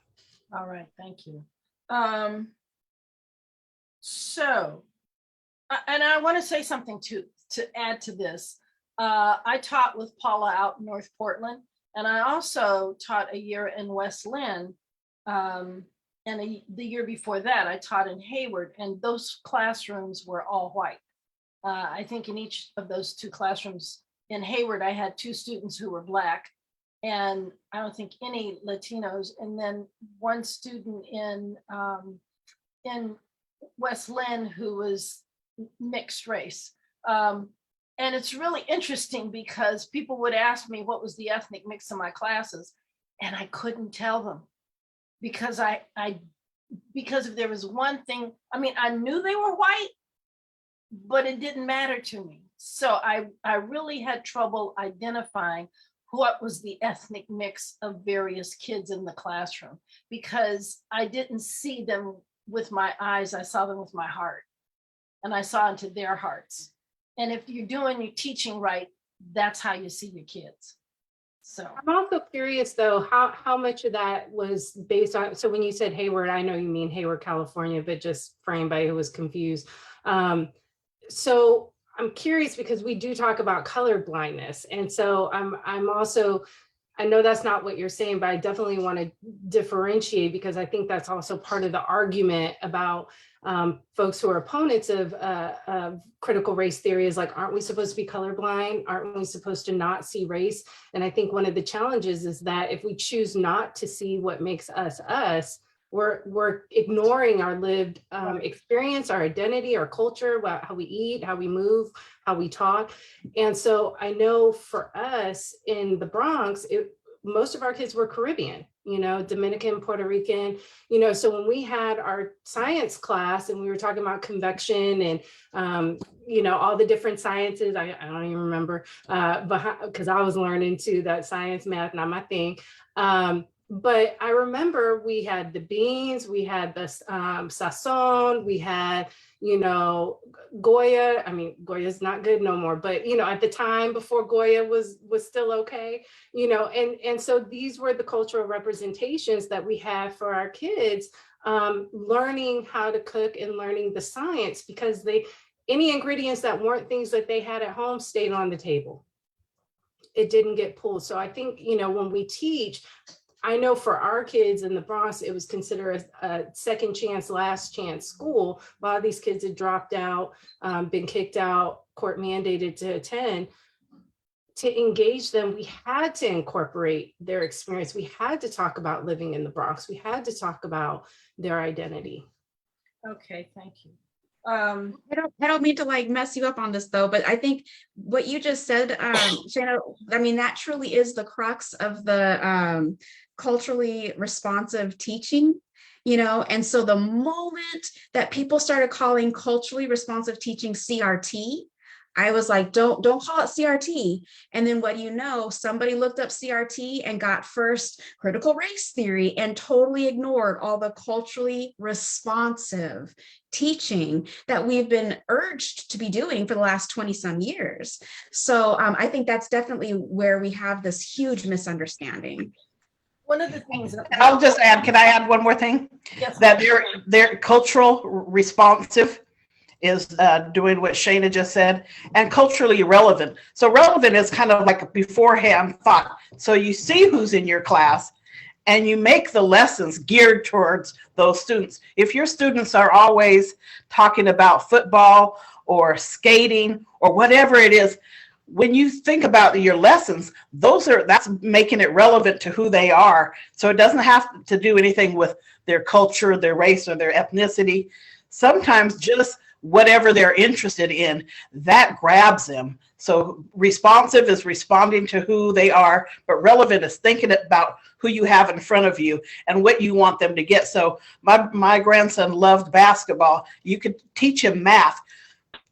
All right, thank you. So, and I want to say something to add to this. I taught with Paula out in North Portland, and I also taught a year in West Lynn. And the year before that, I taught in Hayward, and those classrooms were all white. I think in each of those 2 classrooms in Hayward, I had 2 students who were Black, and I don't think any Latinos, and then 1 student in West Lynn who was mixed race. And it's really interesting because people would ask me what was the ethnic mix of my classes, and I couldn't tell them because because if there was one thing, I mean, I knew they were white, but it didn't matter to me. So I really had trouble identifying what was the ethnic mix of various kids in the classroom, because I didn't see them with my eyes, I saw them with my heart, and I saw into their hearts. And if you're doing your teaching right, that's how you see your kids. So I'm also curious though, how much of that was based on, so when you said Hayward, I know you mean Hayward, California, but just for anybody who was confused. So I'm curious because we do talk about color blindness. And so I'm also, I know that's not what you're saying, but I definitely want to differentiate because I think that's also part of the argument about folks who are opponents of critical race theory is like, aren't we supposed to be colorblind? Aren't we supposed to not see race? And I think one of the challenges is that if we choose not to see what makes us us, we're ignoring our lived experience, our identity, our culture, how we eat, how we move, how we talk. And so I know for us in the Bronx, most of our kids were Caribbean, Dominican, Puerto Rican, so when we had our science class and we were talking about convection and, all the different sciences, I don't even remember, because I was learning too, that science, math, not my thing. But I remember we had the beans, we had the sazon, we had, Goya. I mean, Goya's not good no more, but, at the time before Goya was still okay, and so these were the cultural representations that we had for our kids, learning how to cook and learning the science, because any ingredients that weren't things that they had at home stayed on the table. It didn't get pulled. So I think, when we teach, I know for our kids in the Bronx, it was considered a second chance, last chance school. A lot of these kids had dropped out, been kicked out, court mandated to attend. To engage them, we had to incorporate their experience. We had to talk about living in the Bronx. We had to talk about their identity. Okay, thank you. I don't mean to like mess you up on this though, but I think what you just said, Shanna, I mean, that truly is the crux of the culturally responsive teaching, and so the moment that people started calling culturally responsive teaching CRT, I was like, don't call it CRT. And then what do you know, somebody looked up CRT and got first critical race theory and totally ignored all the culturally responsive teaching that we've been urged to be doing for the last 20 some years. So I think that's definitely where we have this huge misunderstanding. One of the things that I'll just add, can I add one more thing? Yes. That they're cultural responsive is doing what Shana just said, and culturally relevant. So relevant is kind of like a beforehand thought. So you see who's in your class and you make the lessons geared towards those students. If your students are always talking about football or skating or whatever it is, when you think about your lessons, that's making it relevant to who they are. So it doesn't have to do anything with their culture, their race, or their ethnicity. Sometimes just whatever they're interested in, that grabs them. So responsive is responding to who they are, but relevant is thinking about who you have in front of you and what you want them to get. So my grandson loved basketball. You could teach him math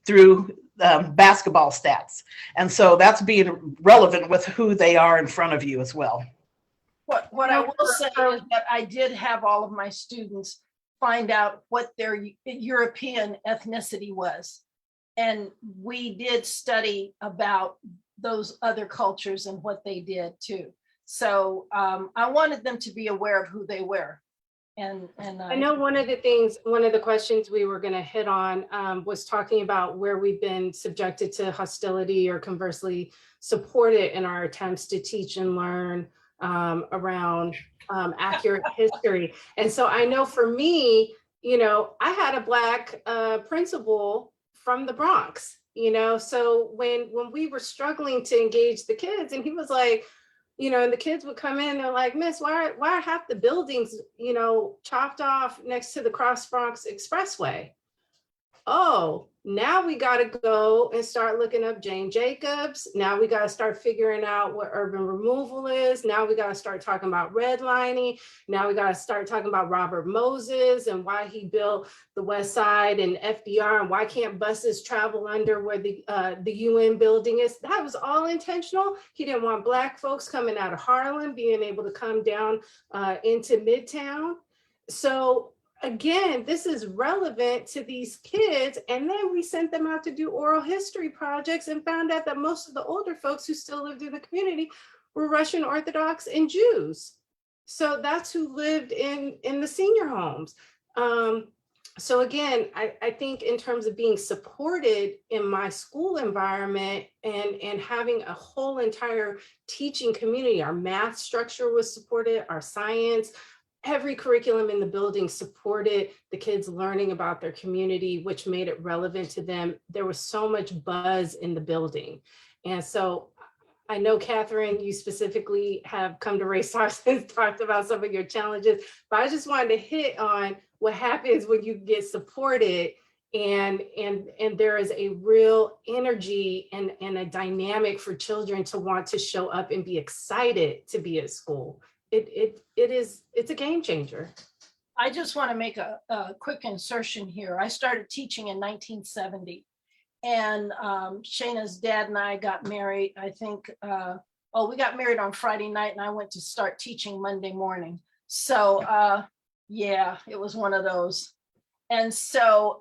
through basketball stats. And so that's being relevant with who they are in front of you as well. What I will say is that I did have all of my students find out what their European ethnicity was. And we did study about those other cultures and what they did too. So I wanted them to be aware of who they were. And I know one of the questions we were going to hit on was talking about where we've been subjected to hostility or conversely supported in our attempts to teach and learn around accurate history. And so I know for me, I had a Black principal from the Bronx, so when we were struggling to engage the kids, and he was like, and the kids would come in, they're like, Miss, why are half the buildings, chopped off next to the Cross Bronx Expressway? Oh, now we got to go and start looking up Jane Jacobs. Now we got to start figuring out what urban removal is. Now we got to start talking about redlining. Now we got to start talking about Robert Moses and why he built the West Side and FDR, and why can't buses travel under where the UN building is. That was all intentional. He didn't want Black folks coming out of Harlem being able to come down into Midtown. So again, this is relevant to these kids. And then we sent them out to do oral history projects and found out that most of the older folks who still lived in the community were Russian Orthodox and Jews. So that's who lived in the senior homes. So again, I think in terms of being supported in my school environment and having a whole entire teaching community, our math structure was supported, our science, every curriculum in the building supported the kids learning about their community, which made it relevant to them. There was so much buzz in the building. And so I know, Catherine, you specifically have come to Race Talks and talked about some of your challenges, but I just wanted to hit on what happens when you get supported and there is a real energy and a dynamic for children to want to show up and be excited to be at school. It's a game changer. I just want to make a quick insertion here. I started teaching in 1970, and Shayna's dad and I got married, I think, we got married on Friday night, and I went to start teaching Monday morning. So yeah, it was one of those. And so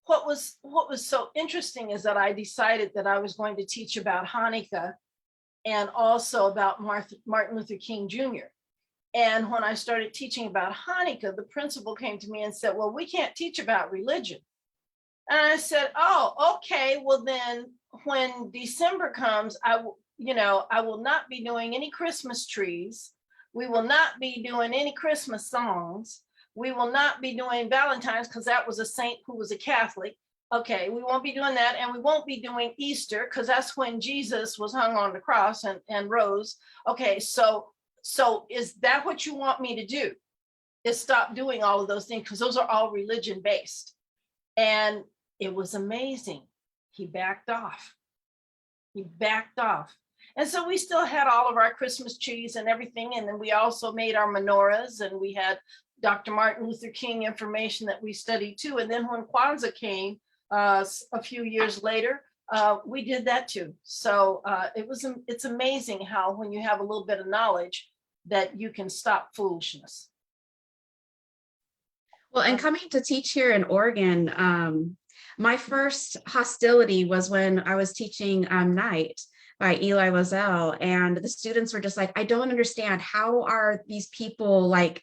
what was so interesting is that I decided that I was going to teach about Hanukkah and also about Martin Luther King Jr. And when I started teaching about Hanukkah, the principal came to me and said, well, we can't teach about religion. And I said, oh, okay, well then when December comes, I will not be doing any Christmas trees. We will not be doing any Christmas songs. We will not be doing Valentine's because that was a saint who was a Catholic. Okay, we won't be doing that. And we won't be doing Easter because that's when Jesus was hung on the cross and rose. Okay, so is that what you want me to do? Is stop doing all of those things because those are all religion based. And it was amazing. He backed off. And so we still had all of our Christmas trees and everything. And then we also made our menorahs, and we had Dr. Martin Luther King information that we studied too. And then when Kwanzaa came a few years later, we did that too. So it's amazing how when you have a little bit of knowledge that you can stop foolishness. Well, and coming to teach here in Oregon, my first hostility was when I was teaching Night by Eli Wiesel, and the students were just like, I don't understand, how are these people like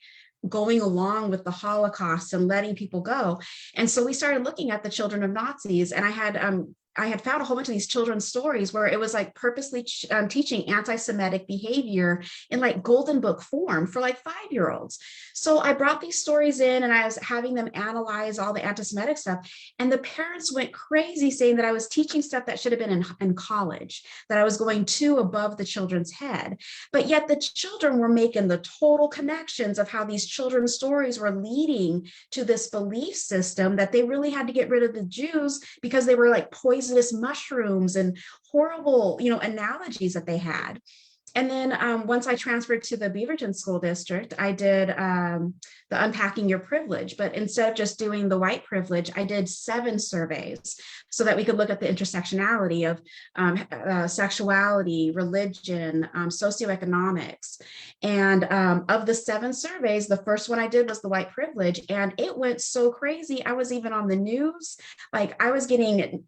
going along with the Holocaust and letting people go? And so we started looking at the children of Nazis, and I had found a whole bunch of these children's stories where it was like purposely teaching anti-Semitic behavior in like golden book form for like 5-year-olds. So I brought these stories in and I was having them analyze all the anti-Semitic stuff. And the parents went crazy saying that I was teaching stuff that should have been in college, that I was going too above the children's head. But yet the children were making the total connections of how these children's stories were leading to this belief system that they really had to get rid of the Jews because they were like poisonous mushrooms and horrible, analogies that they had. And then once I transferred to the Beaverton School District, I did the Unpacking Your Privilege, but instead of just doing the white privilege, I did 7 surveys so that we could look at the intersectionality of sexuality, religion, socioeconomics. And of the 7 surveys, the first one I did was the white privilege, and it went so crazy. I was even on the news, like I was getting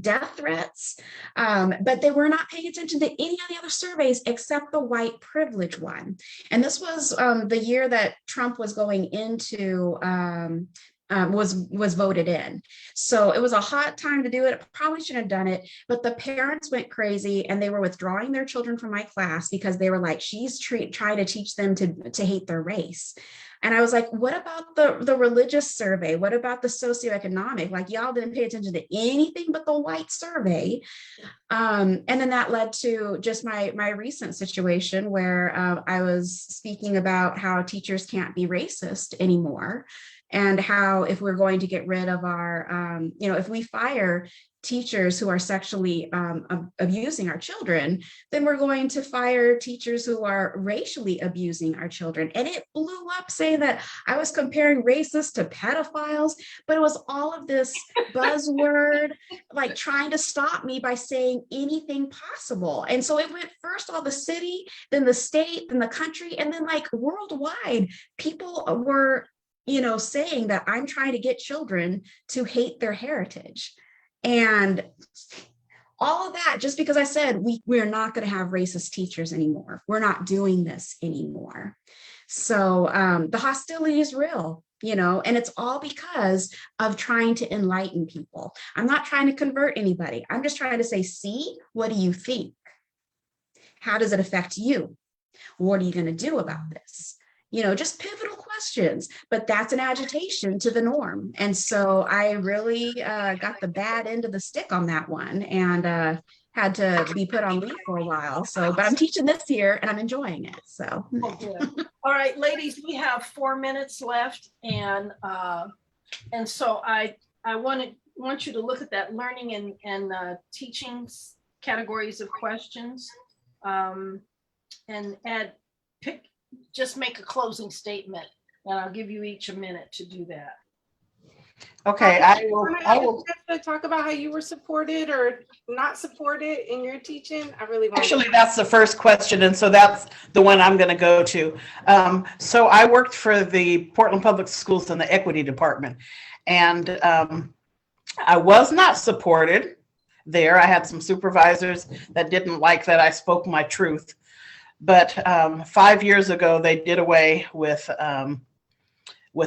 death threats, but they were not paying attention to any of the other surveys except the white privilege one. And this was the year that Trump was going into was voted in. So it was a hot time to do it. Probably shouldn't have done it, but the parents went crazy and they were withdrawing their children from my class because they were like, she's trying to teach them to hate their race. And I was like, what about the religious survey? What about the socioeconomic? Like, y'all didn't pay attention to anything but the white survey. And then that led to just my recent situation where I was speaking about how teachers can't be racist anymore. And how if we're going to get rid of our, if we fire teachers who are sexually abusing our children, then we're going to fire teachers who are racially abusing our children. And it blew up saying that I was comparing racists to pedophiles, but it was all of this buzzword, like trying to stop me by saying anything possible. And so it went first all the city, then the state, then the country, and then like worldwide, people were saying that I'm trying to get children to hate their heritage. And all of that, just because I said we're not going to have racist teachers anymore. We're not doing this anymore. So the hostility is real, and it's all because of trying to enlighten people. I'm not trying to convert anybody. I'm just trying to say, see, what do you think? How does it affect you? What are you going to do about this? Just pivotal questions, but that's an agitation to the norm. And so I really got the bad end of the stick on that one and had to be put on leave for a while. So, but I'm teaching this year and I'm enjoying it. So. All right, ladies, we have 4 minutes left. And And so I want you to look at that learning and teaching categories of questions, and just make a closing statement, and I'll give you each a minute to do that. Okay, I will. Talk about how you were supported or not supported in your teaching. I really want Actually, that's the first question, and so that's the one I'm going to go to. So I worked for the Portland Public Schools in the equity department, and I was not supported there. I had some supervisors that didn't like that I spoke my truth. But 5 years ago, they did away with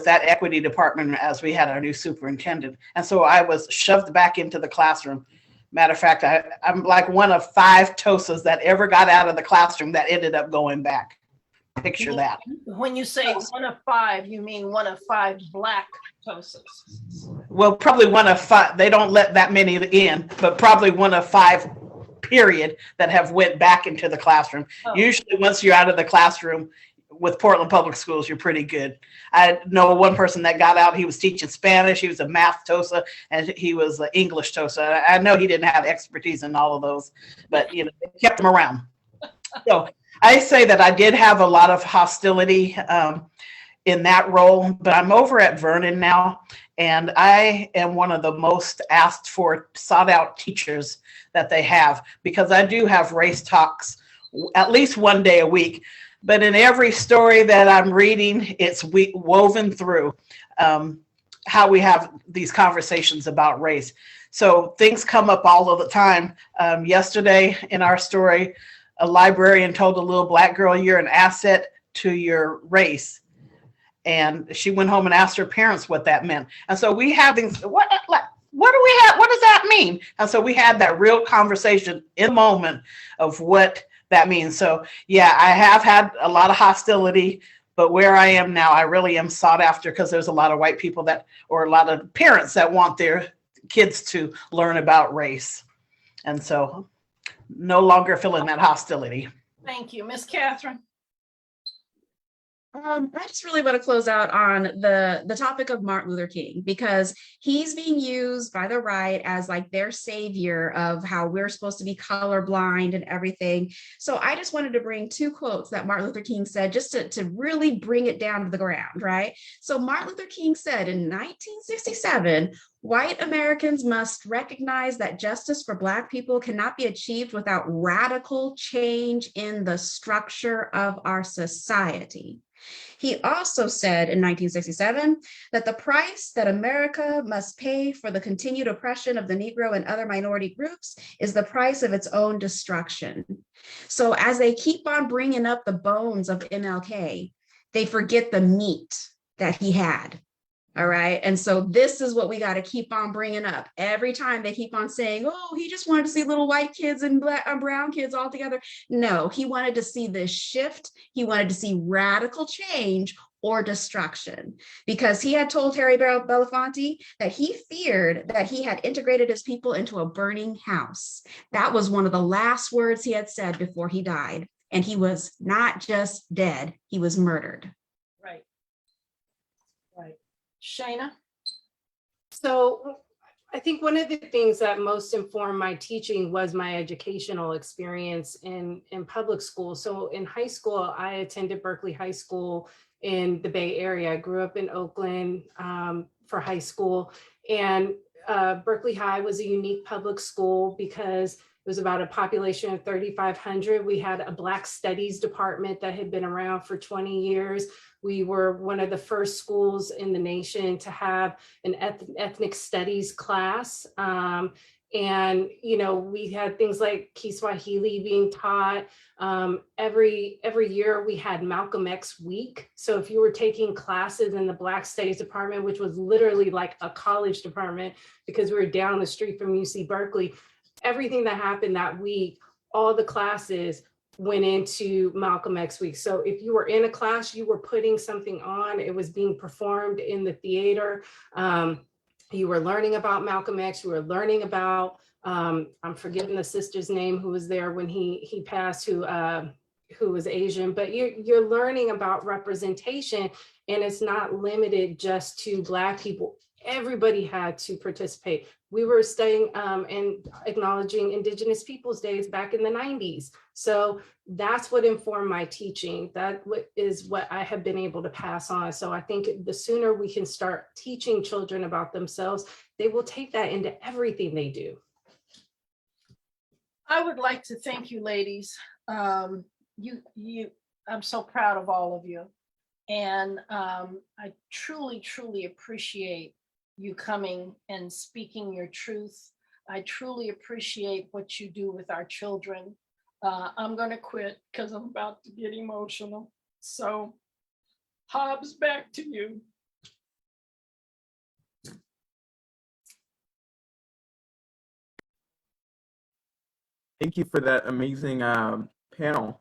that equity department as we had our new superintendent. And so I was shoved back into the classroom. Matter of fact, I'm like one of 5 TOSAs that ever got out of the classroom that ended up going back. Picture that. When you say 1 of 5, you mean 1 of 5 Black TOSAs? Well, probably 1 of 5. They don't let that many in, but probably 1 of 5, period, that have went back into the classroom. Oh. Usually once you're out of the classroom with Portland Public Schools, you're pretty good. I know one person that got out, he was teaching Spanish, he was a math TOSA, and he was an English TOSA. I know he didn't have expertise in all of those, but you know, they kept him around. So I say that I did have a lot of hostility in that role, but I'm over at Vernon now, and I am one of the most asked for, sought out teachers that they have, because I do have race talks at least 1 day a week. But in every story that I'm reading, it's woven through how we have these conversations about race. So things come up all of the time. Yesterday in our story, a librarian told a little Black girl, "You're an asset to your race." And she went home and asked her parents what that meant. And so we have these, what do we have? What does that mean? And so we had that real conversation in the moment of what that means. So yeah, I have had a lot of hostility, but where I am now, I really am sought after, because there's a lot of white people that, or a lot of parents that want their kids to learn about race. And so no longer feeling that hostility. Thank you. Miss Catherine. I just really want to close out on the topic of Martin Luther King, because he's being used by the right as like their savior of how we're supposed to be colorblind and everything. So I just wanted to bring 2 quotes that Martin Luther King said, just to really bring it down to the ground, right? So Martin Luther King said in 1967, "White Americans must recognize that justice for Black people cannot be achieved without radical change in the structure of our society." He also said in 1967 that the price that America must pay for the continued oppression of the Negro and other minority groups is the price of its own destruction. So as they keep on bringing up the bones of MLK, they forget the meat that he had. All right. And so this is what we got to keep on bringing up. Every time they keep on saying, "Oh, he just wanted to see little white kids and Black and brown kids all together." No, he wanted to see this shift. He wanted to see radical change or destruction, because he had told Harry Belafonte that he feared that he had integrated his people into a burning house. That was one of the last words he had said before he died. And he was not just dead, he was murdered. Right. Right. Shana? So I think one of the things that most informed my teaching was my educational experience in public school. So in high school, I attended Berkeley High School in the Bay Area. I grew up in Oakland for high school. And Berkeley High was a unique public school because it was about a population of 3,500. We had a Black Studies department that had been around for 20 years. We were one of the first schools in the nation to have an ethnic studies class. And, you know, we had things like Kiswahili being taught. Every year we had Malcolm X Week. So if you were taking classes in the Black Studies department, which was literally like a college department because we were down the street from UC Berkeley, everything that happened that week, all the classes went into Malcolm X Week. So if you were in a class, you were putting something on, it was being performed in the theater. You were learning about Malcolm X, you were learning about, I'm forgetting the sister's name who was there when he passed, who was Asian, but you're learning about representation, and it's not limited just to Black people. everybody had to participate. We were studying and acknowledging Indigenous Peoples Days back in the 90s. So that's what informed my teaching. That is what I have been able to pass on. So I think the sooner we can start teaching children about themselves, they will take that into everything they do. I would like to thank you, ladies. I'm so proud of all of you. And I truly, truly appreciate you coming and speaking your truth. I truly appreciate what you do with our children. I'm going to quit because I'm about to get emotional. So, Hobbs, back to you. Thank you for that amazing panel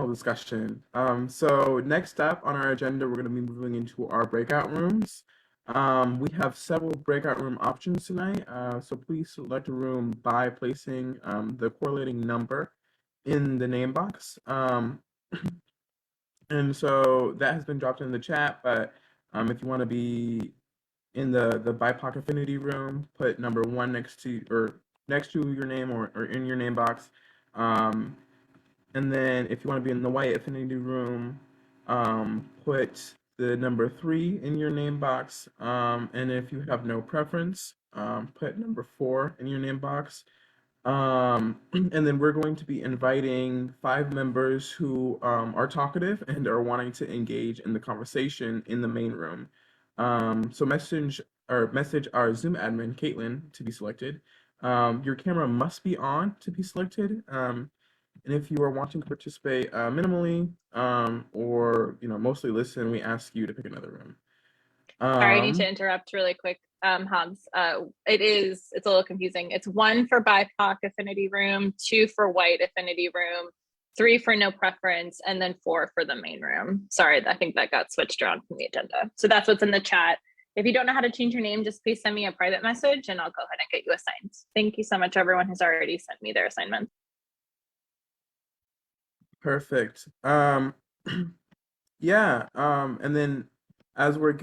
discussion. So next up on our agenda, we're going to be moving into our breakout rooms. We have several breakout room options tonight, so please select a room by placing the correlating number in the name box. And so that has been dropped in the chat, but if you want to be in the BIPOC affinity room, put number 1 next to your name or in your name box. And then if you want to be in the white affinity room, put the number 3 in your name box. And if you have no preference, put number 4 in your name box. And then we're going to be inviting 5 members who are talkative and are wanting to engage in the conversation in the main room. So message our Zoom admin, Caitlin, to be selected. Your camera must be on to be selected. And if you are wanting to participate minimally or mostly listen, we ask you to pick another room. Sorry, I need to interrupt really quick, Hobbs. It's a little confusing. It's 1 for BIPOC affinity room, 2 for white affinity room, 3 for no preference, and then 4 for the main room. Sorry, I think that got switched around from the agenda. So that's what's in the chat. If you don't know how to change your name, just please send me a private message and I'll go ahead and get you assigned. Thank you so much, everyone who's already sent me their assignments. Perfect. Yeah. And then as we're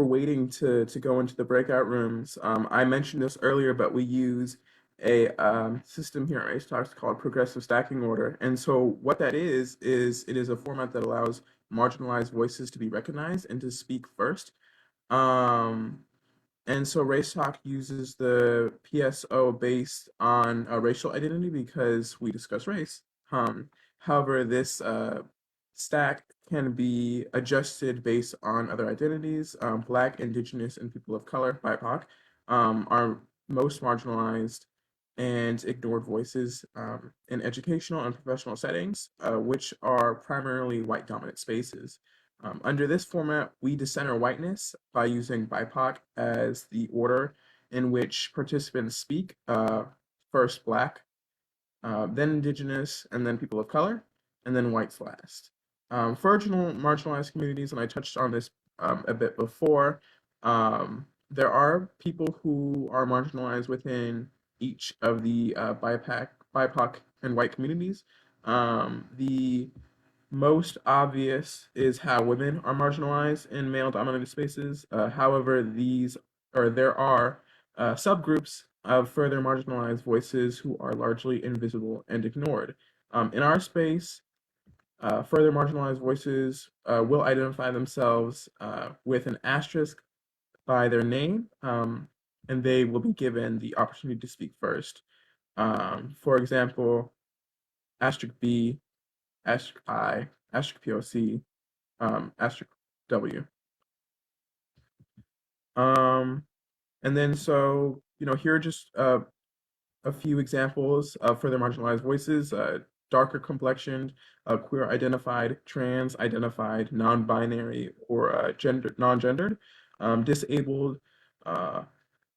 waiting to go into the breakout rooms, I mentioned this earlier, but we use a system here at Race Talks called progressive stacking order. And so what that is it is a format that allows marginalized voices to be recognized and to speak first. And so Race Talk uses the PSO based on racial identity because we discuss race. However, this stack can be adjusted based on other identities. Black, Indigenous, and people of color, BIPOC, are most marginalized and ignored voices in educational and professional settings, which are primarily white dominant spaces. Under this format, we decenter whiteness by using BIPOC as the order in which participants speak, first Black, then Indigenous, and then people of color, and then whites last. For marginalized communities, and I touched on this a bit before, there are people who are marginalized within each of the BIPOC and white communities. The most obvious is how women are marginalized in male-dominated spaces. However, there are subgroups of further marginalized voices who are largely invisible and ignored. In our space, further marginalized voices will identify themselves with an asterisk by their name, and they will be given the opportunity to speak first. For example, asterisk B, asterisk I, asterisk POC, asterisk W. And then so, here are just a few examples of further marginalized voices: darker complexioned, queer identified, trans identified, non-binary, or non-gendered, disabled,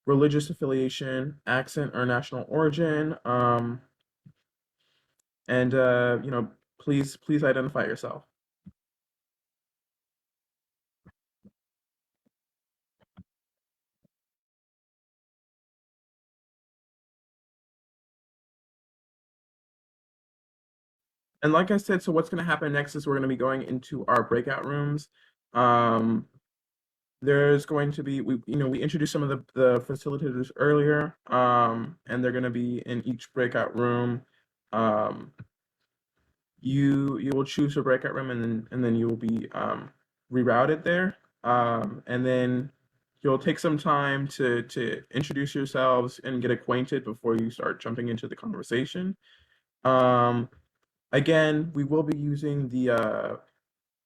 religious affiliation, accent or national origin, and please identify yourself. And like I said, so what's going to happen next is we're going to be going into our breakout rooms. there's going to be, we introduced some of the facilitators earlier, and they're going to be in each breakout room. You will choose a breakout room, and then you will be rerouted there, and then you'll take some time to introduce yourselves and get acquainted before you start jumping into the conversation. Again, we will be using the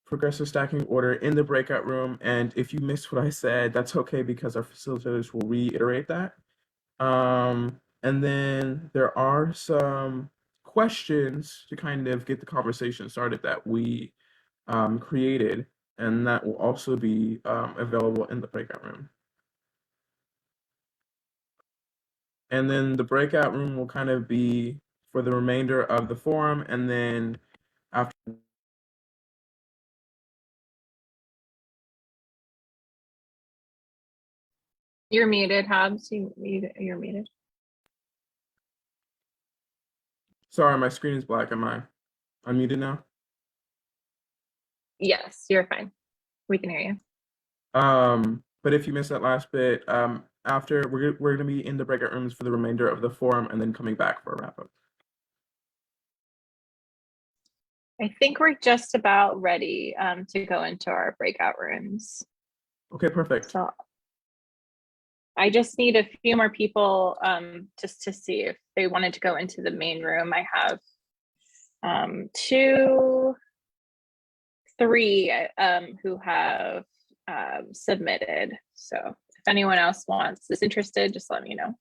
progressive stacking order in the breakout room, and if you missed what I said, that's okay because our facilitators will reiterate that. And then there are some questions to kind of get the conversation started that we created, and that will also be available in the breakout room. And then the breakout room will kind of be for the remainder of the forum, and then after. You're muted, Hobbs. You're muted. Sorry, my screen is black. Am I unmuted now? Yes, you're fine. We can hear you. But if you missed that last bit, after we're going to be in the breakout rooms for the remainder of the forum, and then coming back for a wrap up. I think we're just about ready to go into our breakout rooms. Okay, perfect. So I just need a few more people just to see if they wanted to go into the main room. I have 3 who have submitted. So if anyone else is interested, just let me know.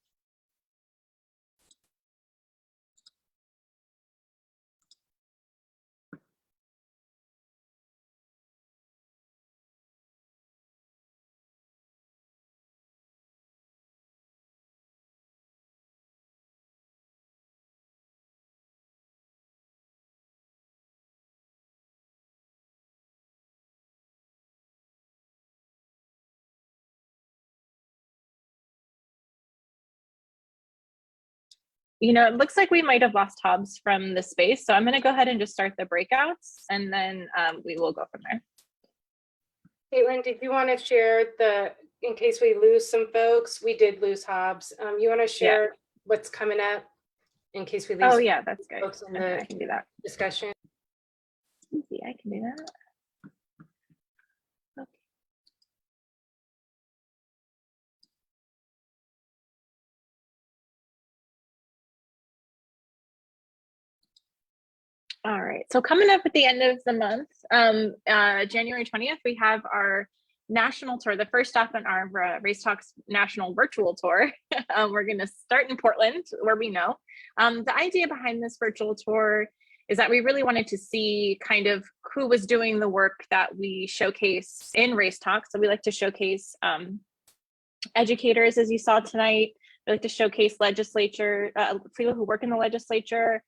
It looks like we might have lost Hobbs from the space. So I'm going to go ahead and just start the breakouts, and then we will go from there. Caitlin, did you want to share in case we lose some folks? We did lose Hobbs. You want to share what's coming up in case we lose? Oh yeah, that's good. Folks in Okay, I can do that. Discussion. Easy, I can do that. Okay. All right, so coming up at the end of the month, January 20th, we have our national tour, the first stop on our Race Talks national virtual tour. We're going to start in Portland, where we know. The idea behind this virtual tour is that we really wanted to see kind of who was doing the work that we showcase in Race Talks. So we like to showcase educators, as you saw tonight. We like to showcase legislature, people who work in the legislature,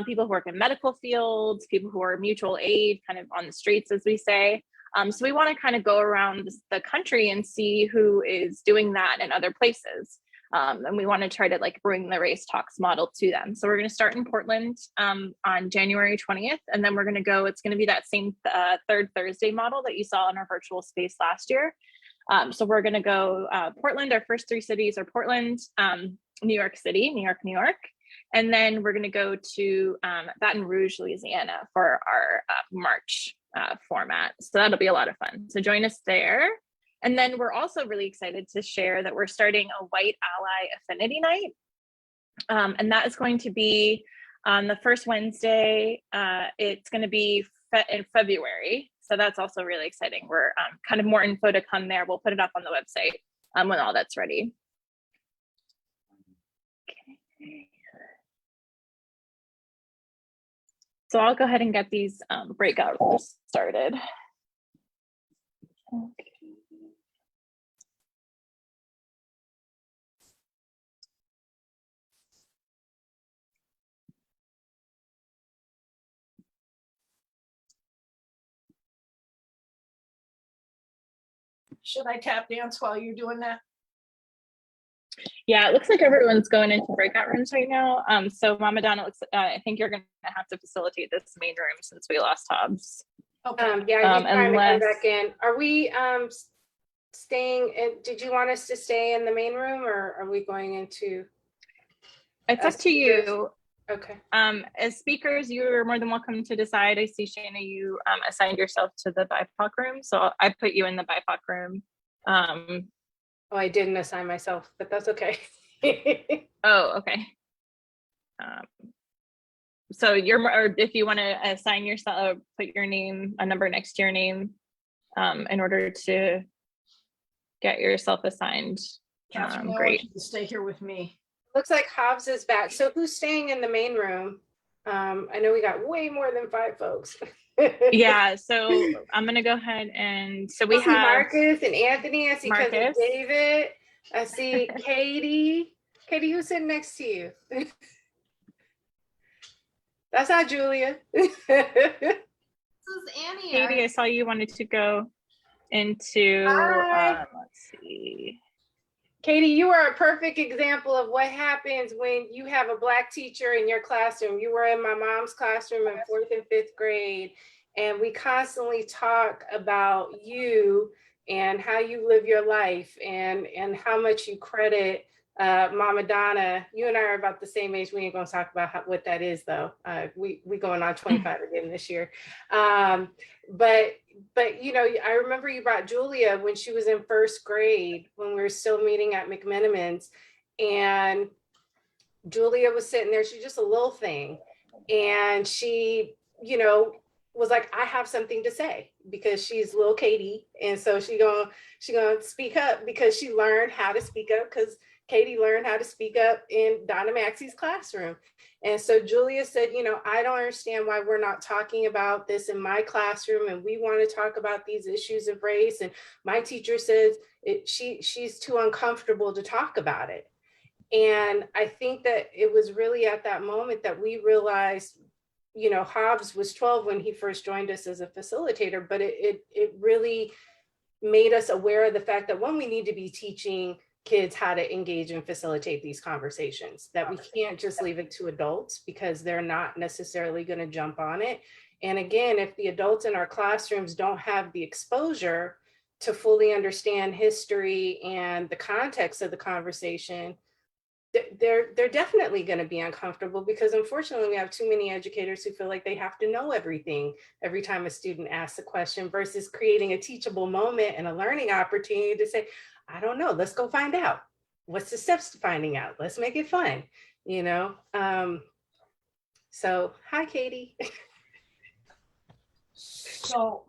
people who work in medical fields, people who are mutual aid, kind of on the streets, as we say. So we want to kind of go around the country and see who is doing that in other places. And we want to try to bring the Race Talks model to them. So we're going to start in Portland on January 20th, and then we're going to go, it's going to be that same third Thursday model that you saw in our virtual space last year. So we're going to go Portland. Our first 3 cities are Portland, New York City, New York. And then we're going to go to Baton Rouge, Louisiana for our March format. So that'll be a lot of fun. So join us there. And then we're also really excited to share that we're starting a White Ally Affinity Night. And that is going to be on the first Wednesday. It's going to be in February. So that's also really exciting. We're kind of more info to come there. We'll put it up on the website when all that's ready. Okay. So I'll go ahead and get these breakout rooms started. Okay. Should I tap dance while you're doing that? Yeah, it looks like everyone's going into breakout rooms right now. So Mama Donna, I think you're going to have to facilitate this main room since we lost Hobbs. Okay. Yeah, I need time to come back in. Are we staying, did you want us to stay in the main room or are we going into? It's up to speakers? you. Okay. As speakers, you're more than welcome to decide. I see, Shayna, you assigned yourself to the BIPOC room, so I put you in the BIPOC room. Oh, I didn't assign myself, but that's okay. Oh, okay. So or if you want to assign yourself, put your name, a number next to your name, in order to get yourself assigned. Catherine, I want Great. you to stay here with me. Looks like Hobbs is back. So who's staying in the main room? I know we got way more than 5 folks. Yeah, so I'm gonna go ahead and so we I see have Marcus and Anthony. I see cousin Marcus. David. I see Katie. Katie, who's sitting next to you? That's not Julia. This is Annie. Katie, I saw you wanted to go into let's see. Katie, you are a perfect example of what happens when you have a Black teacher in your classroom. You were in my mom's classroom in 4th and 5th grade, and we constantly talk about you and how you live your life and how much you credit Mama Donna. You and I are about the same age. We ain't gonna talk about what that is though. We going on 25 again this year. But you know, I remember you brought Julia when she was in 1st grade when we were still meeting at McMenamins, and Julia was sitting there. She's just a little thing, and she, you know, was like, I have something to say, because she's little Katie, and so she gonna speak up because she learned how to speak up because Katie learned how to speak up in Donna Maxey's classroom. And so Julia said, you know, I don't understand why we're not talking about this in my classroom, and we want to talk about these issues of race. And my teacher says she's too uncomfortable to talk about it. And I think that it was really at that moment that we realized, you know, Hobbs was 12 when he first joined us as a facilitator, but it really made us aware of the fact that, one, we need to be teaching kids how to engage and facilitate these conversations, that we can't just leave it to adults because they're not necessarily going to jump on it. And again, if the adults in our classrooms don't have the exposure to fully understand history and the context of the conversation, they're definitely going to be uncomfortable, because unfortunately we have too many educators who feel like they have to know everything every time a student asks a question, versus creating a teachable moment and a learning opportunity to say, I don't know, let's go find out. What's the steps to finding out? Let's make it fun, you know? So hi, Katie. So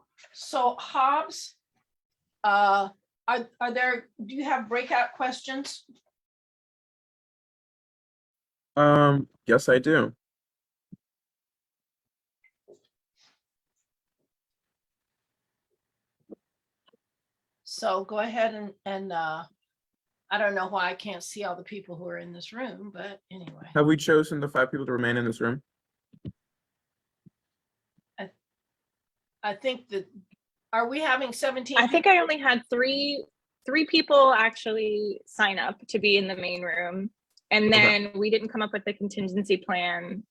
Hobbs, do you have breakout questions? Yes, I do. So go ahead and I don't know why I can't see all the people who are in this room, but anyway. Have we chosen the 5 people to remain in this room? I think that, are we having 17? I think I only had three people actually sign up to be in the main room. And then we didn't come up with a contingency plan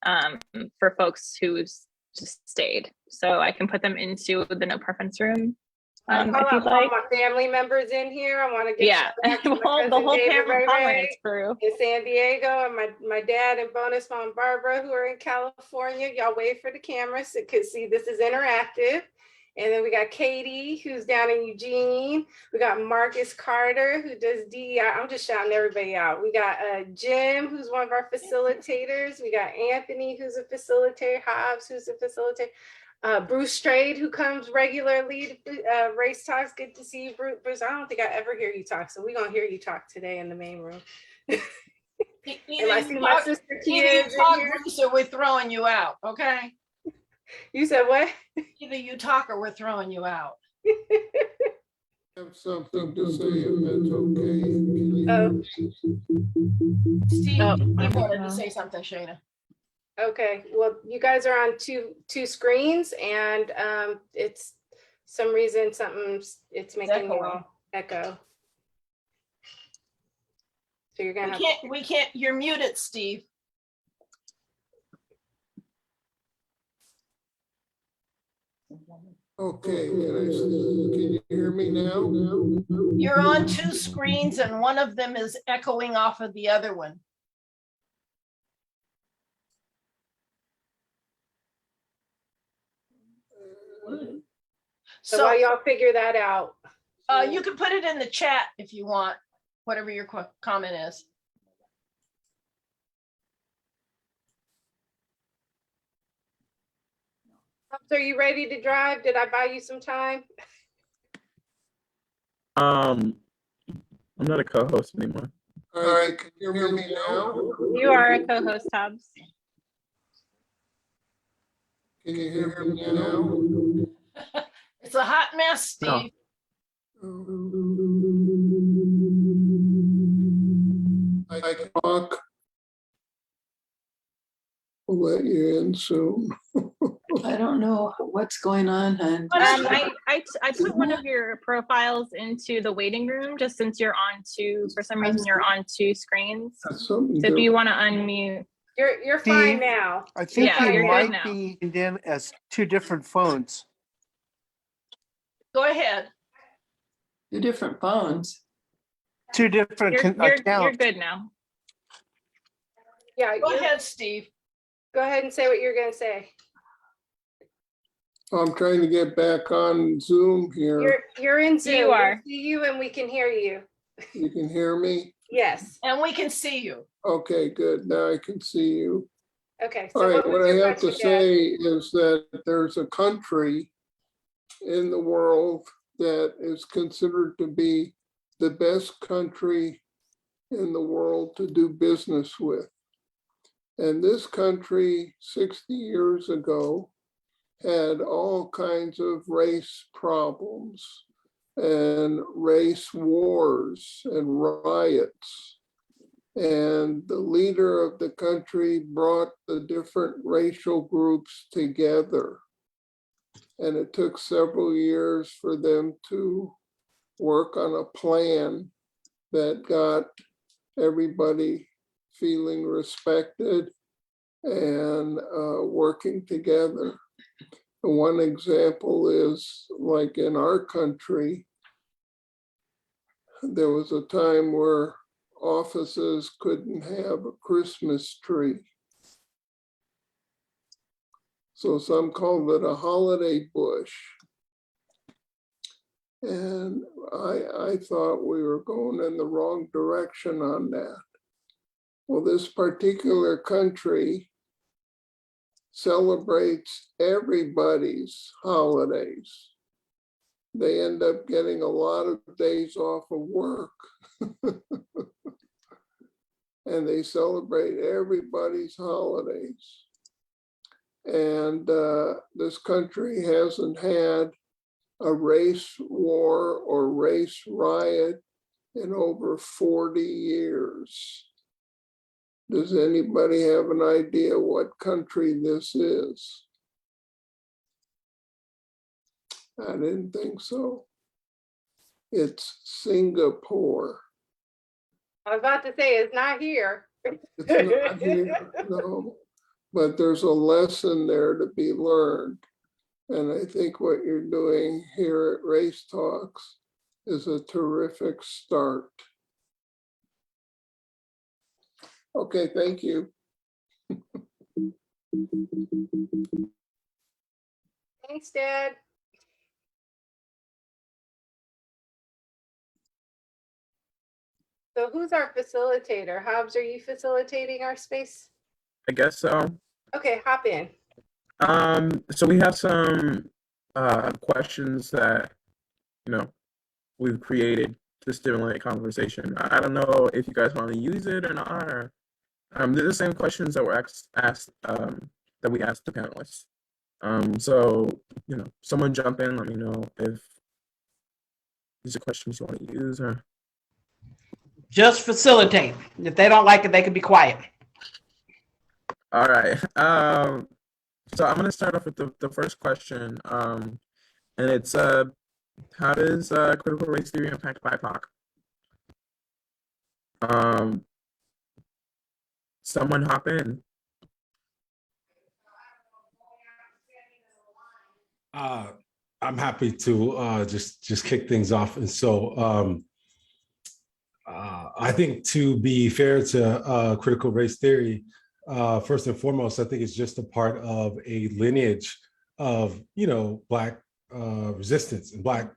for folks who just stayed. So I can put them into the no preference room. I If want you'd like. my family members in here. I want to get Yeah, the whole prominence crew in San Diego, and my dad and bonus mom Barbara, who are in California. Y'all wait for the cameras so you can see this is interactive. And then we got Katie, who's down in Eugene. We got Marcus Carter, who does DEI. I'm just shouting everybody out. We got Jim, who's one of our facilitators. We got Anthony, who's a facilitator. Hobbs, who's a facilitator. Bruce Strade, who comes regularly to Race Talks. Good to see you, Bruce. I don't think I ever hear you talk, so we're going to hear you talk today in the main room. And I see my sister Tia is in here. Bruce, or we're throwing you out, okay? You said what? Either you talk or we're throwing you out. Have something to say if that's okay. Steve, Oh, you wanted to say something, Shayna. Okay, well, you guys are on two screens, and it's some reason it's making you all echo. So you're gonna we can't, you're muted, Steve. Okay, can you hear me now? You're on two screens and one of them is echoing off of the other one. So while y'all figure that out. You can put it in the chat if you want, whatever your comment is. Are you ready to drive? Did I buy you some time? I'm not a co-host anymore. All right, can you hear me now? You are a co-host, Hobbs. Can you hear me now? It's a hot mess, Steve. I talk. We'll let you in soon. I don't know what's going on, hon. I put one of your profiles into the waiting room just since you're on two, for some reason you're on two screens. So if you want to unmute. You're fine now. I think Yeah, you you're might good now. be in as two different phones. Go ahead. Two different phones. Two different accounts. You're good now. Yeah. Go ahead, Steve. Go ahead and say what you're gonna say. I'm trying to get back on Zoom here. You're in Zoom. You are. We see you and we can hear you. You can hear me? Yes. And we can see you. Okay, good. Now I can see you. Okay. All right, what I have to question, say is that there's a country in the world that is considered to be the best country in the world to do business with. And this country 60 years ago had all kinds of race problems and race wars and riots. And the leader of the country brought the different racial groups together. And it took several years for them to work on a plan that got everybody feeling respected and working together. And one example is, like in our country, there was a time where offices couldn't have a Christmas tree. So some called it a holiday bush. And I thought we were going in the wrong direction on that. Well, this particular country celebrates everybody's holidays. They end up getting a lot of days off of work. And they celebrate everybody's holidays. And this country hasn't had a race war or race riot in over 40 years. Does anybody have an idea what country this is? I didn't think so. It's Singapore. I was about to say it's not here. It's not here, no. But there's a lesson there to be learned. And I think what you're doing here at Race Talks is a terrific start. Okay, thank you. Thanks, Dad. So who's our facilitator? Hobbs, are you facilitating our space? I guess so. Okay, hop in. So we have some questions that, we've created to stimulate conversation. I don't know if you guys want to use it or not, or they're the same questions that were asked that we asked the panelists. So, someone jump in, let me know if these are questions you want to use or. Just facilitate. If they don't like it, they can be quiet. All right. So I'm going to start off with the first question. And it's, how does critical race theory impact BIPOC? Someone hop in. I'm happy to just kick things off. And so I think, to be fair to critical race theory, first and foremost, I think it's just a part of a lineage of, Black resistance and Black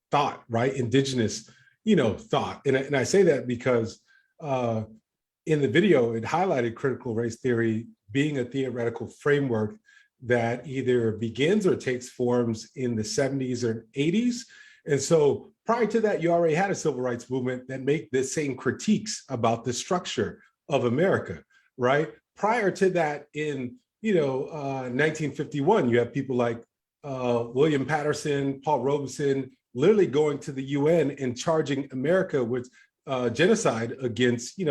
thought, right? Indigenous, thought. And I say that because in the video, it highlighted critical race theory being a theoretical framework that either begins or takes forms in the 70s or 80s. And so prior to that, you already had a civil rights movement that made the same critiques about the structure of America, right? Prior to that, in 1951, you have people like William Patterson, Paul Robeson, literally going to the UN and charging America with genocide against,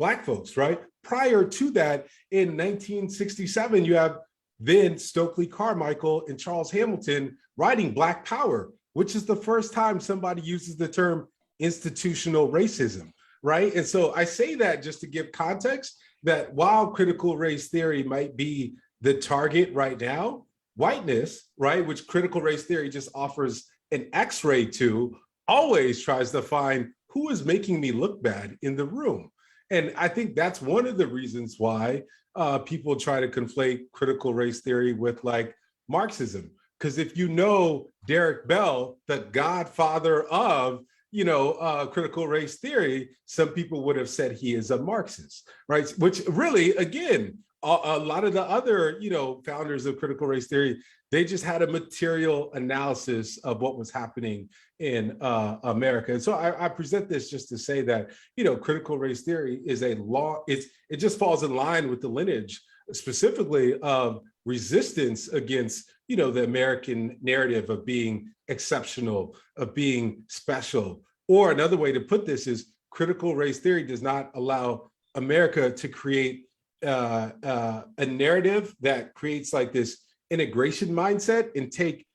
Black folks, right? Prior to that, in 1967, you have then Stokely Carmichael and Charles Hamilton writing Black Power, which is the first time somebody uses the term institutional racism, right? And so I say that just to give context that while critical race theory might be the target right now, whiteness, right, which critical race theory just offers an X-ray to, always tries to find who is making me look bad in the room. And I think that's one of the reasons why people try to conflate critical race theory with like Marxism. Because if you know Derek Bell, the godfather of critical race theory, some people would have said he is a Marxist, right? Which really, again, a lot of the other founders of critical race theory, they just had a material analysis of what was happening in America. And so I present this just to say that critical race theory is it just falls in line with the lineage specifically of resistance against the American narrative of being exceptional, of being special. Or another way to put this is critical race theory does not allow America to create a narrative that creates like this integration mindset and take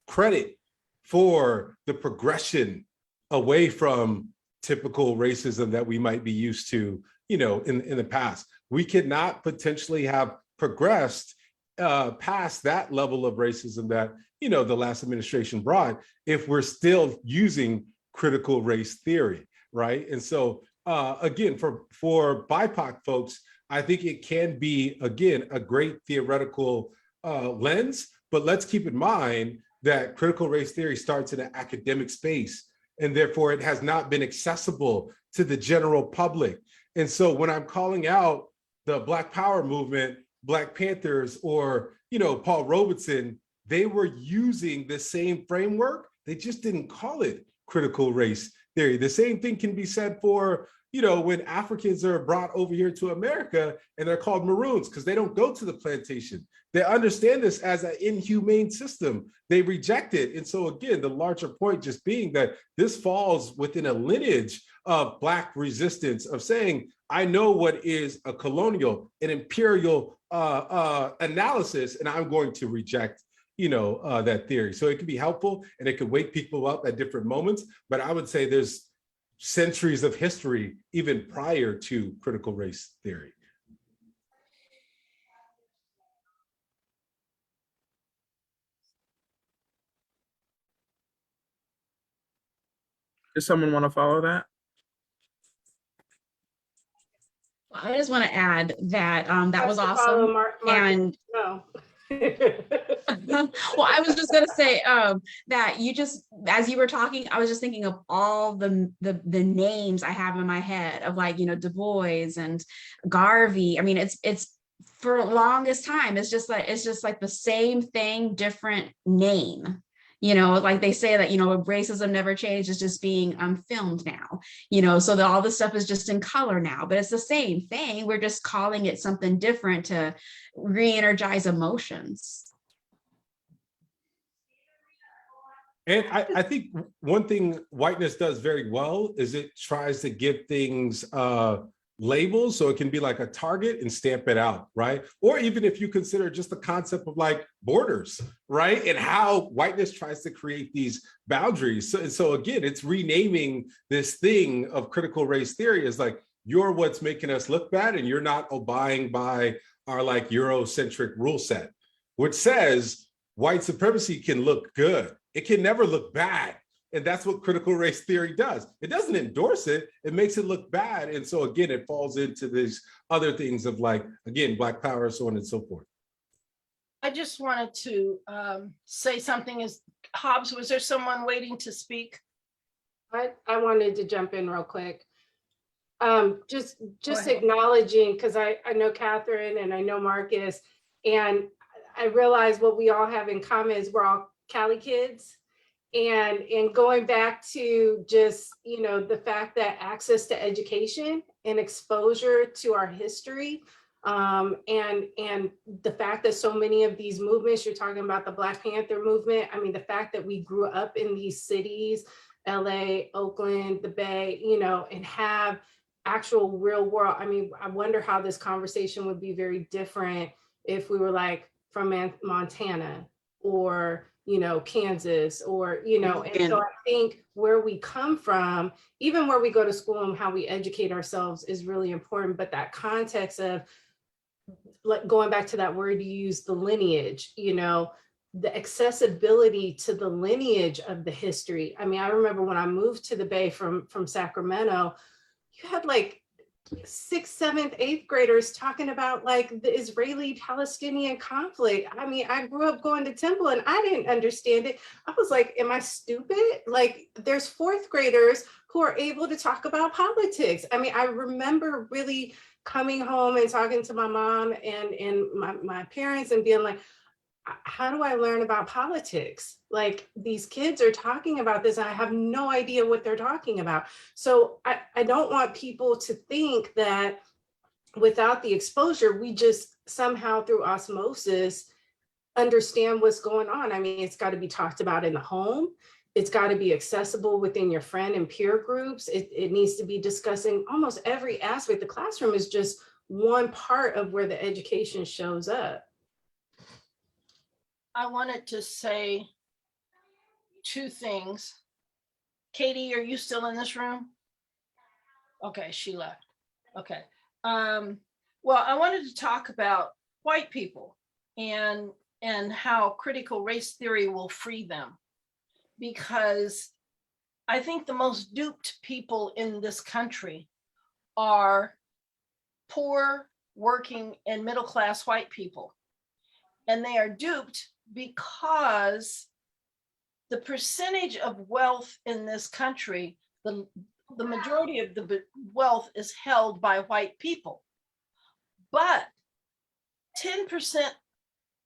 credit for the progression away from typical racism that we might be used to, in the past. We could not potentially have progressed past that level of racism that, the last administration brought if we're still using critical race theory, right? And so again, for BIPOC folks, I think it can be, again, a great theoretical lens, but let's keep in mind that critical race theory starts in an academic space, and therefore it has not been accessible to the general public. And so when I'm calling out the Black Power movement, Black Panthers, or, Paul Robeson, they were using the same framework. They just didn't call it critical race theory. The same thing can be said for, when Africans are brought over here to America and they're called Maroons because they don't go to the plantation. They understand this as an inhumane system. They reject it. And so again, the larger point just being that this falls within a lineage of Black resistance of saying, I know what is a colonial, an imperial analysis, and I'm going to reject that theory. So it can be helpful and it can wake people up at different moments. But I would say there's centuries of history even prior to critical race theory. Does someone want to follow that? I just want to add that that was awesome. And no. well, I was just going to say that you just, as you were talking, I was just thinking of all the names I have in my head of like, Du Bois and Garvey. I mean, it's for the longest time, it's just like the same thing, different name. Like they say that, racism never changed, it's just being filmed now, so that all this stuff is just in color now, but it's the same thing. We're just calling it something different to re-energize emotions. And I think one thing whiteness does very well is it tries to give things labels, so it can be like a target and stamp it out, right? Or even if you consider just the concept of like borders, right? And how whiteness tries to create these boundaries. So again, it's renaming this thing of critical race theory as like, you're what's making us look bad and you're not abiding by our like Eurocentric rule set, which says white supremacy can look good. It can never look bad. And that's what critical race theory does. It doesn't endorse it, it makes it look bad. And so again, it falls into these other things of like, again, Black power, so on and so forth. I just wanted to say something. Is Hobbs, was there someone waiting to speak? I wanted to jump in real quick. Just ahead. acknowledging, because I know Catherine and I know Marcus, and I realize what we all have in common is we're all Cali kids. And going back to just, you know, the fact that access to education and exposure to our history, and the fact that so many of these movements, you're talking about the Black Panther movement, I mean, the fact that we grew up in these cities, LA, Oakland, the Bay, you know, and have actual real world, I mean, I wonder how this conversation would be very different if we were like from Montana or, you know, Kansas, or, you know, and so I think where we come from, even where we go to school and how we educate ourselves is really important. But that context of, like, going back to that word you used, the lineage, you know, the accessibility to the lineage of the history. I mean, I remember when I moved to the Bay from Sacramento, you had like 6th, 7th, 8th graders talking about like the Israeli-Palestinian conflict. I mean, I grew up going to Temple and I didn't understand it. I was like, am I stupid? Like, there's 4th graders who are able to talk about politics. I mean, I remember really coming home and talking to my mom and my parents and being like, how do I learn about politics? Like, these kids are talking about this. I have no idea what they're talking about. So I don't want people to think that without the exposure, we just somehow through osmosis understand what's going on. I mean, it's got to be talked about in the home. It's got to be accessible within your friend and peer groups. It needs to be discussing almost every aspect. The classroom is just one part of where the education shows up. I wanted to say 2 things. Katie, are you still in this room? Okay, she left. Okay. Well, I wanted to talk about white people and how critical race theory will free them, because I think the most duped people in this country are poor, working, and middle-class white people. And they are duped because the percentage of wealth in this country, the majority of the wealth is held by white people. But 10%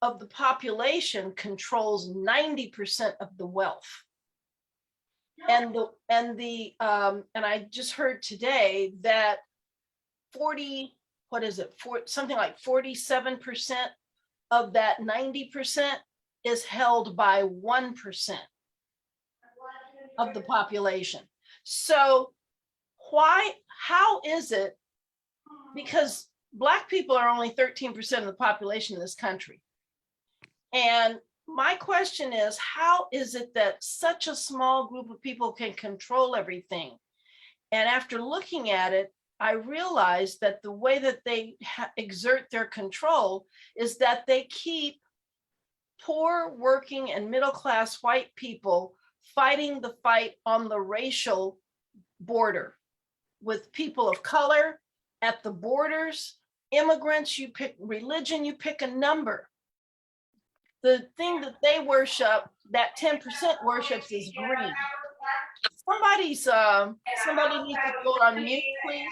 of the population controls 90% of the wealth. And I just heard today that something like 47% of that 90% is held by 1% of the population. So how is it, because Black people are only 13% of the population in this country. And my question is, how is it that such a small group of people can control everything? And after looking at it, I realized that the way that they exert their control is that they keep poor, working, and middle-class white people fighting the fight on the racial border with people of color at the borders, immigrants, you pick religion, you pick a number. The thing that they worship, that 10% worships, is green. Somebody needs to go on mute, please.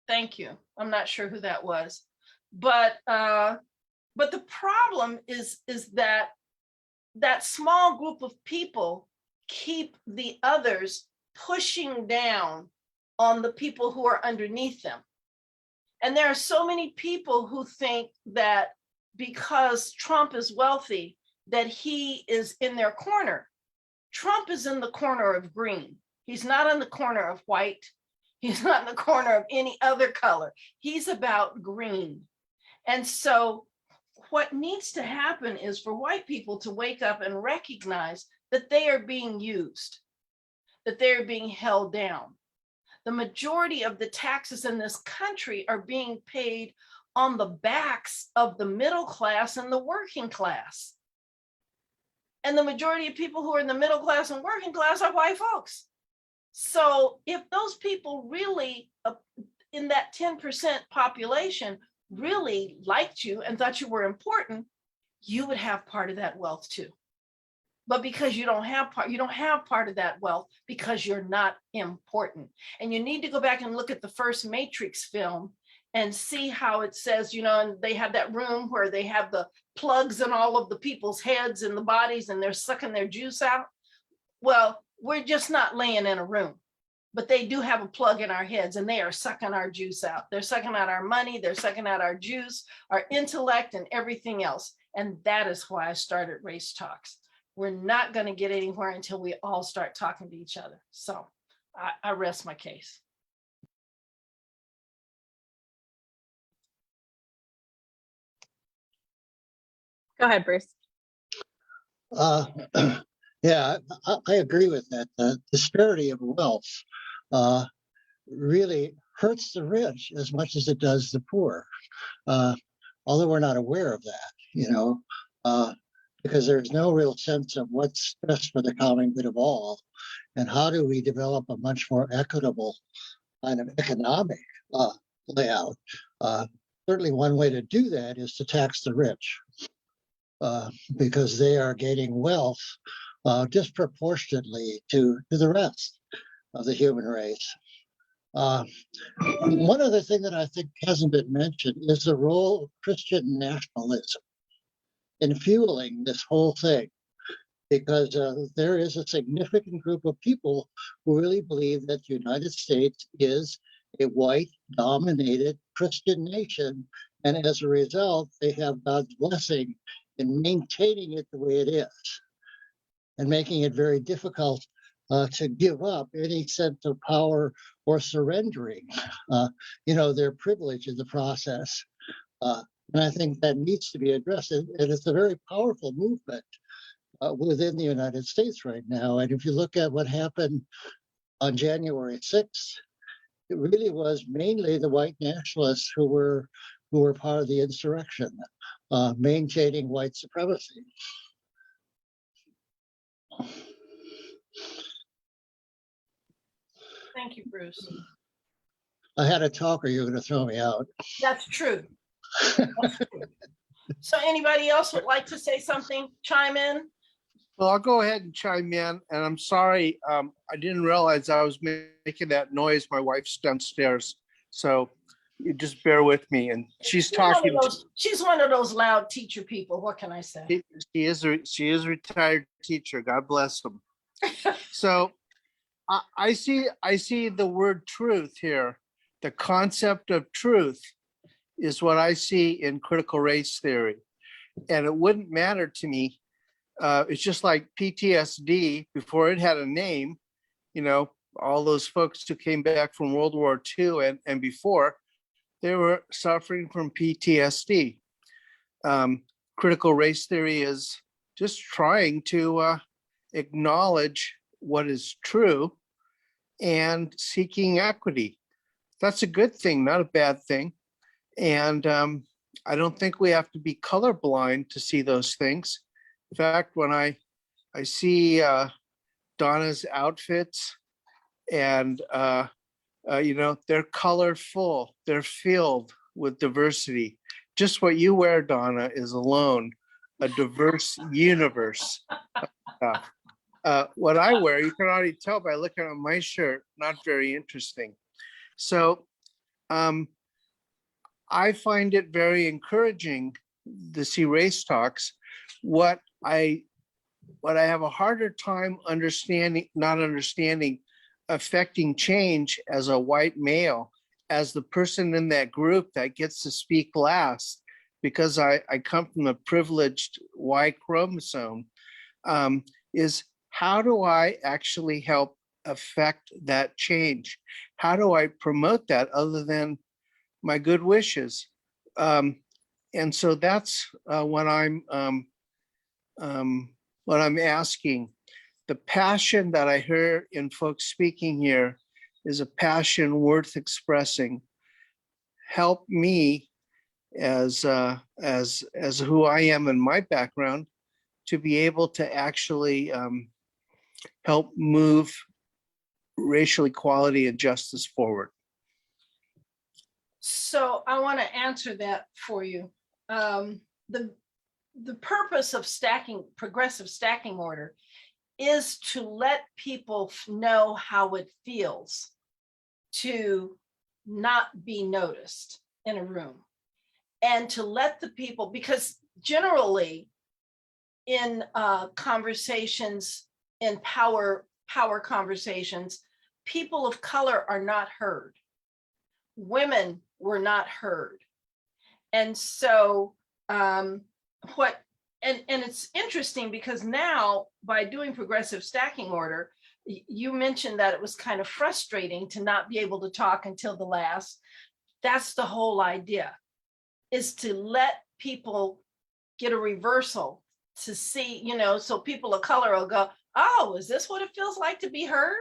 Thank you. I'm not sure who that was, but the problem is that small group of people keep the others pushing down on the people who are underneath them. And there are so many people who think that because Trump is wealthy, that he is in their corner. Trump is in the corner of green. He's not in the corner of white. He's not in the corner of any other color. He's about green. And so what needs to happen is for white people to wake up and recognize that they are being used, that they're being held down. The majority of the taxes in this country are being paid on the backs of the middle class and the working class. And the majority of people who are in the middle class and working class are white folks. So if those people really, in that 10% population, really liked you and thought you were important, you would have part of that wealth too. But because you don't have part of that wealth because you're not important. And you need to go back and look at the first Matrix film and see how it says, you know, and they have that room where they have the plugs in all of the people's heads and the bodies and they're sucking their juice out. Well, we're just not laying in a room, but they do have a plug in our heads and they are sucking our juice out. They're sucking out our money, they're sucking out our juice, our intellect and everything else. And that is why I started Race Talks. We're not going to get anywhere until we all start talking to each other. So I rest my case. Go ahead, Bruce. Yeah, I agree with that. The disparity of wealth really hurts the rich as much as it does the poor. Although we're not aware of that, you know, because there's no real sense of what's best for the common good of all, and how do we develop a much more equitable kind of economic layout. Certainly one way to do that is to tax the rich, because they are gaining wealth disproportionately to the rest of the human race. One other thing that I think hasn't been mentioned is the role of Christian nationalism in fueling this whole thing, because there is a significant group of people who really believe that the United States is a white-dominated Christian nation, and as a result, they have God's blessing in maintaining it the way it is, and making it very difficult to give up any sense of power or surrendering, you know, their privilege in the process. And I think that needs to be addressed. And it's a very powerful movement within the United States right now. And if you look at what happened on January 6th, it really was mainly the white nationalists who were part of the insurrection, maintaining white supremacy. Thank you, Bruce. I had a talk or you're going to throw me out. That's true. That's true. So anybody else would like to say something, chime in? Well, I'll go ahead and chime in, and I'm sorry, I didn't realize I was making that noise. My wife's downstairs, so you just bear with me. And she's talking. She's one of those loud teacher people. What can I say? She is a retired teacher. God bless them. So I see the word truth here. The concept of truth is what I see in critical race theory, and it wouldn't matter to me. It's just like PTSD before it had a name, you know, all those folks who came back from World War II and before, they were suffering from PTSD. Critical race theory is just trying to acknowledge what is true and seeking equity. That's a good thing, not a bad thing. And I don't think we have to be colorblind to see those things. In fact, when I see Donna's outfits and, you know, they're colorful, they're filled with diversity. Just what you wear, Donna, is alone a diverse universe. What I wear, you can already tell by looking at my shirt, not very interesting. So I find it very encouraging to see Race Talks. What I have a harder time not understanding affecting change as a white male, as the person in that group that gets to speak last, because I come from a privileged Y chromosome, is how do I actually help affect that change? How do I promote that other than my good wishes? And so that's what I'm asking. The passion that I hear in folks speaking here is a passion worth expressing. Help me as who I am and my background, to be able to actually help move racial equality and justice forward. So I want to answer that for you. The purpose of progressive stacking order is to let people know how it feels to not be noticed in a room, and to let the people, because generally in conversations, in power conversations, people of color are not heard. Women were not heard. And so it's interesting because now, by doing progressive stacking order, you mentioned that it was kind of frustrating to not be able to talk until the last. That's the whole idea, is to let people get a reversal, to see, so people of color will go, oh, is this what it feels like to be heard?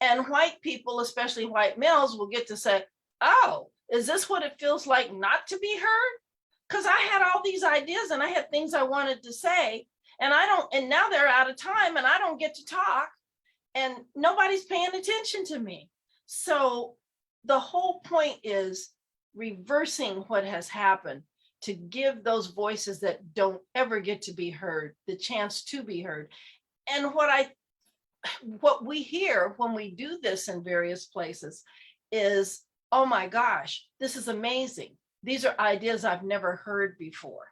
And white people, especially white males, will get to say, oh, is this what it feels like not to be heard? Because I had all these ideas and I had things I wanted to say, and now they're out of time and I don't get to talk, and nobody's paying attention to me. So the whole point is reversing what has happened, to give those voices that don't ever get to be heard the chance to be heard. And what we hear when we do this in various places is, oh my gosh, this is amazing. These are ideas I've never heard before.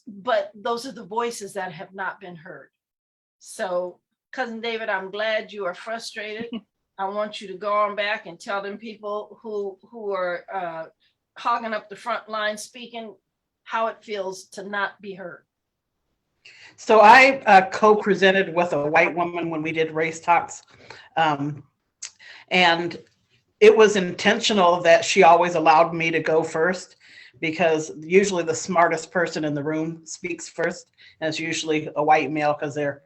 But those are the voices that have not been heard. So, Cousin David, I'm glad you are frustrated. I want you to go on back and tell them people who are hogging up the front line speaking how it feels to not be heard. So I co-presented with a white woman when we did race talks. And it was intentional that she always allowed me to go first, because usually the smartest person in the room speaks first. And it's usually a white male, because they're,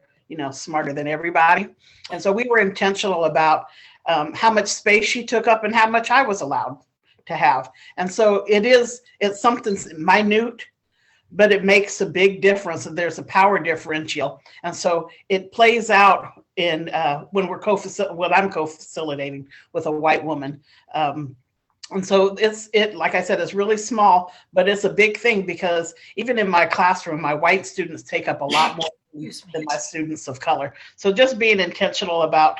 smarter than everybody. And so we were intentional about how much space she took up and how much I was allowed to have. And so it's something minute, but it makes a big difference, and there's a power differential. And so it plays out in when I'm co-facilitating with a white woman. And so like I said, it's really small, but it's a big thing, because even in my classroom, my white students take up a lot more than my students of color. So just being intentional about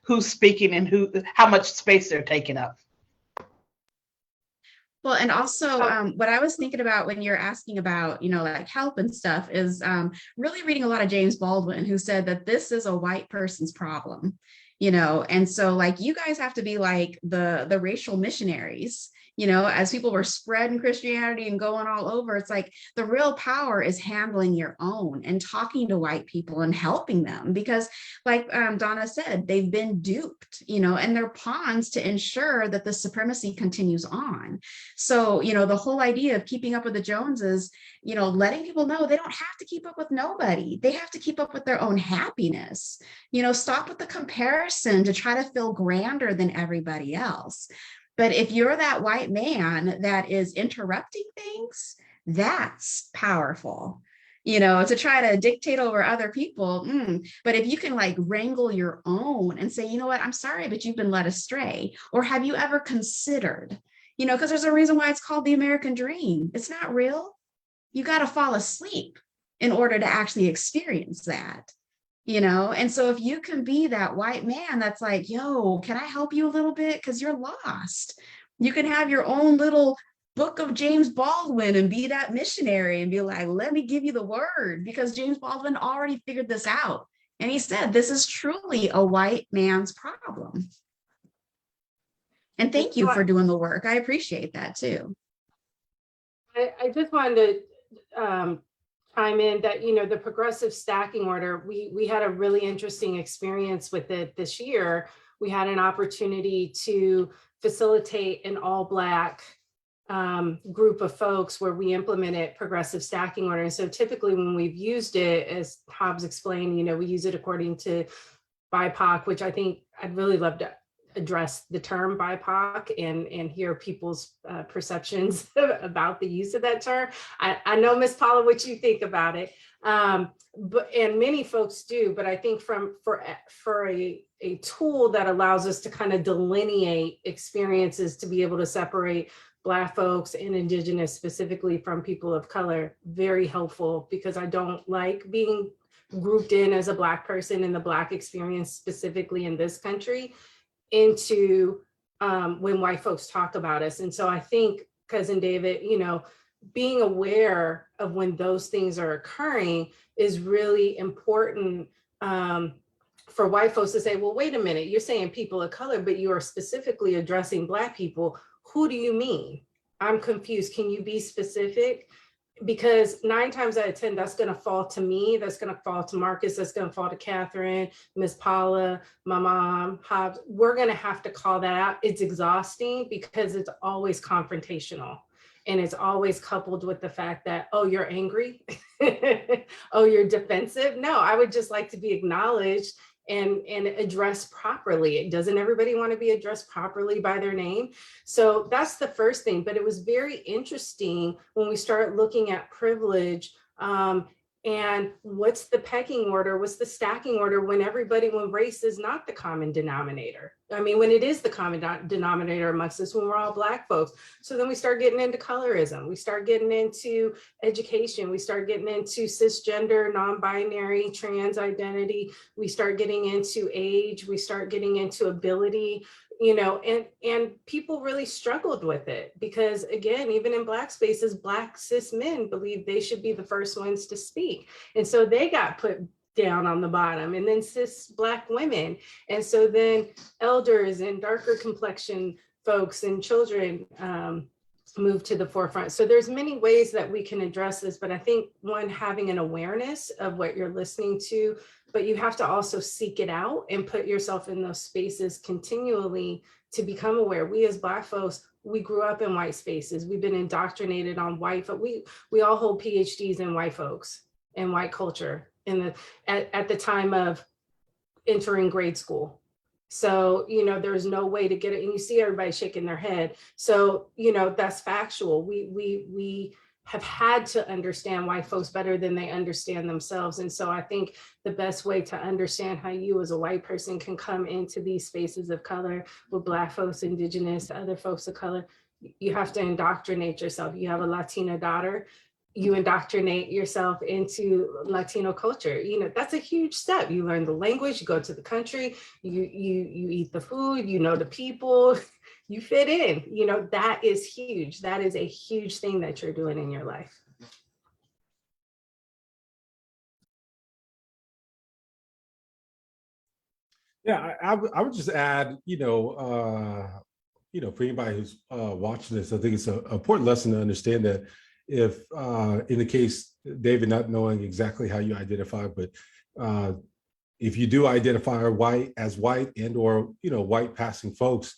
who's speaking and how much space they're taking up. Well, and also what I was thinking about when you're asking about, like help and stuff is really reading a lot of James Baldwin, who said that this is a white person's problem, and so like you guys have to be like the racial missionaries, as people were spreading Christianity and going all over. It's like the real power is handling your own and talking to white people and helping them, because like Donna said, they've been duped, and they're pawns to ensure that the supremacy continues on. So, the whole idea of keeping up with the Joneses, letting people know they don't have to keep up with nobody. They have to keep up with their own happiness. Stop with the comparison to try to feel grander than everybody else. But if you're that white man that is interrupting things, that's powerful, to try to dictate over other people. But if you can like wrangle your own and say, you know what, I'm sorry, but you've been led astray. Or have you ever considered, because there's a reason why it's called the American dream. It's not real. You got to fall asleep in order to actually experience that. And so if you can be that white man that's like, yo, can I help you a little bit? Because you're lost. You can have your own little book of James Baldwin and be that missionary and be like, let me give you the word, because James Baldwin already figured this out. And he said, this is truly a white man's problem. And thank you for doing the work. I appreciate that too. I just wanted to chime in that, the progressive stacking order, we had a really interesting experience with it this year. We had an opportunity to facilitate an all-Black group of folks where we implemented progressive stacking order. And so typically when we've used it, as Hobbs explained, we use it according to BIPOC, which I think I'd really love to address the term BIPOC and hear people's perceptions about the use of that term. I know, Ms. Paula, what you think about it, but and many folks do. But I think for a tool that allows us to kind of delineate experiences to be able to separate Black folks and Indigenous specifically from people of color, very helpful, because I don't like being grouped in as a Black person in the Black experience specifically in this country into when white folks talk about us. And so I think, Cousin David, you know, being aware of when those things are occurring is really important for white folks to say, well, wait a minute, you're saying people of color, but you are specifically addressing Black people. Who do you mean? I'm confused. Can you be specific? Because 9 times out of 10, that's going to fall to me. That's going to fall to Marcus. That's going to fall to Catherine, Miss Paula, my mom, Hobbs. We're going to have to call that out. It's exhausting because it's always confrontational. And it's always coupled with the fact that, oh, you're angry. Oh, you're defensive. No, I would just like to be acknowledged and addressed properly. Doesn't everybody want to be addressed properly by their name? So that's the first thing. But it was very interesting when we start looking at privilege and what's the pecking order, what's the stacking order when race is not the common denominator. I mean, when it is the common denominator amongst us, when we're all Black folks. So then we start getting into colorism. We start getting into education. We start getting into cisgender, non-binary, trans identity. We start getting into age. We start getting into ability, you know, and people really struggled with it because, again, even in Black spaces, Black cis men believe they should be the first ones to speak. And so they got put down on the bottom, and then cis Black women. And so then elders and darker complexion folks and children move to the forefront. So there's many ways that we can address this, but I think one, having an awareness of what you're listening to, but you have to also seek it out and put yourself in those spaces continually to become aware. We as Black folks, we grew up in white spaces. We've been indoctrinated on white, but we all hold PhDs in white folks and white culture at the time of entering grade school. So, you know, there's no way to get it. And you see everybody shaking their head. So, you know, that's factual. We have had to understand white folks better than they understand themselves. And so I think the best way to understand how you as a white person can come into these spaces of color with Black folks, Indigenous, other folks of color, you have to indoctrinate yourself. You have a Latina daughter, you indoctrinate yourself into Latino culture. You know, that's a huge step. You learn the language, you go to the country, you eat the food, you know the people, you fit in. You know, that is huge. That is a huge thing that you're doing in your life. Yeah, I would just add, for anybody who's watching this, I think it's an important lesson to understand that if, in the case, David, not knowing exactly how you identify, but if you do identify as white and or, white passing folks,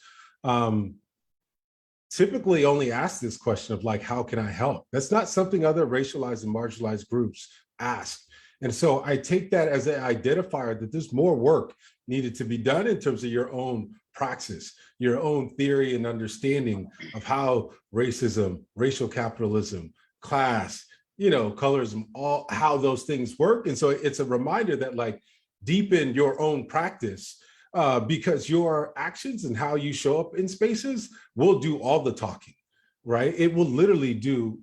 typically only ask this question of like, how can I help? That's not something other racialized and marginalized groups ask. And so I take that as an identifier that there's more work needed to be done in terms of your own praxis, your own theory and understanding of how racism, racial capitalism, class, colorism, all how those things work. And so it's a reminder that like deepen your own practice because your actions and how you show up in spaces will do all the talking, right? It will literally do,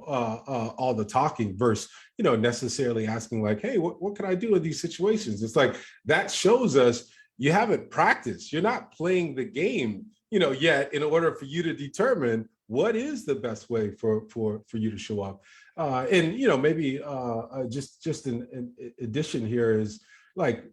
all the talking versus, necessarily asking like, hey, what can I do in these situations? It's like, that shows us you haven't practiced. You're not playing the game, yet in order for you to determine what is the best way for you to show up. And, maybe just an addition here is like,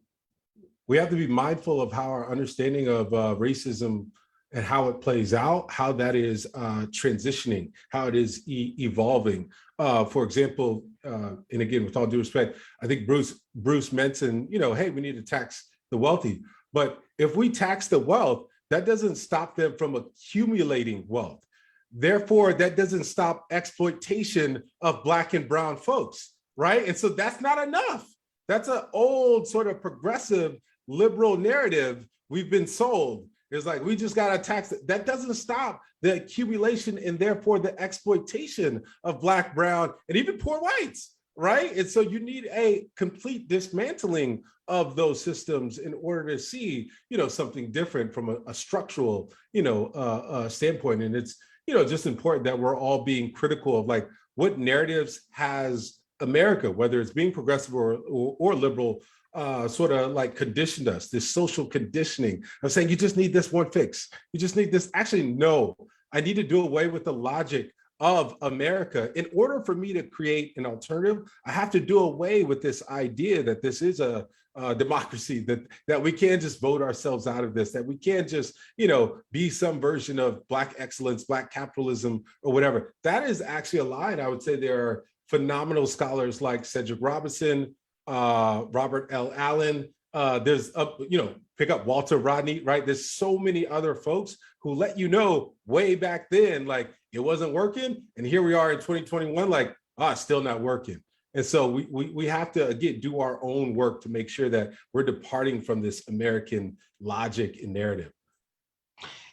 we have to be mindful of how our understanding of racism and how it plays out, how that is transitioning, how it is evolving. For example, and again, with all due respect, I think Bruce mentioned, hey, we need to tax the wealthy. But if we tax the wealth, that doesn't stop them from accumulating wealth. Therefore, that doesn't stop exploitation of Black and brown folks, right? And so that's not enough. That's an old sort of progressive liberal narrative we've been sold. It's like, we just got to tax it. That doesn't stop the accumulation and therefore the exploitation of Black, brown, and even poor whites, right? And so you need a complete dismantling of those systems in order to see, something different from a structural, standpoint. And it's, just important that we're all being critical of like, what narratives has America, whether it's being progressive or liberal, sort of like conditioned us, this social conditioning of saying, you just need this one fix. You just need this. Actually, no, I need to do away with the logic of America. In order for me to create an alternative, I have to do away with this idea that this is a democracy, that we can't just vote ourselves out of this, that we can't just, be some version of Black excellence, Black capitalism, or whatever. That is actually a lie. And I would say there are phenomenal scholars like Cedric Robinson, Robert L. Allen, there's pick up Walter Rodney, right? There's so many other folks who let you know way back then, like it wasn't working. And here we are in 2021, like, it's still not working. And so we have to, again, do our own work to make sure that we're departing from this American logic and narrative.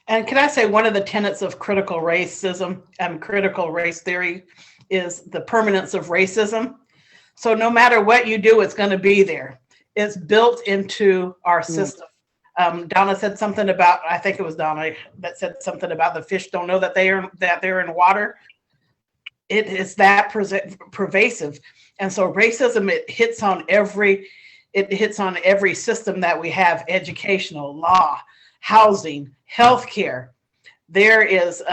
And can I say one of the tenets of critical racism and critical race theory is the permanence of racism. So no matter what you do, it's going to be there. It's built into our system. Donna said something about, I think it was Donna that said something about the fish don't know that they're in water. It is that pervasive. And so racism, it hits on every system that we have: educational, law, housing, healthcare. There is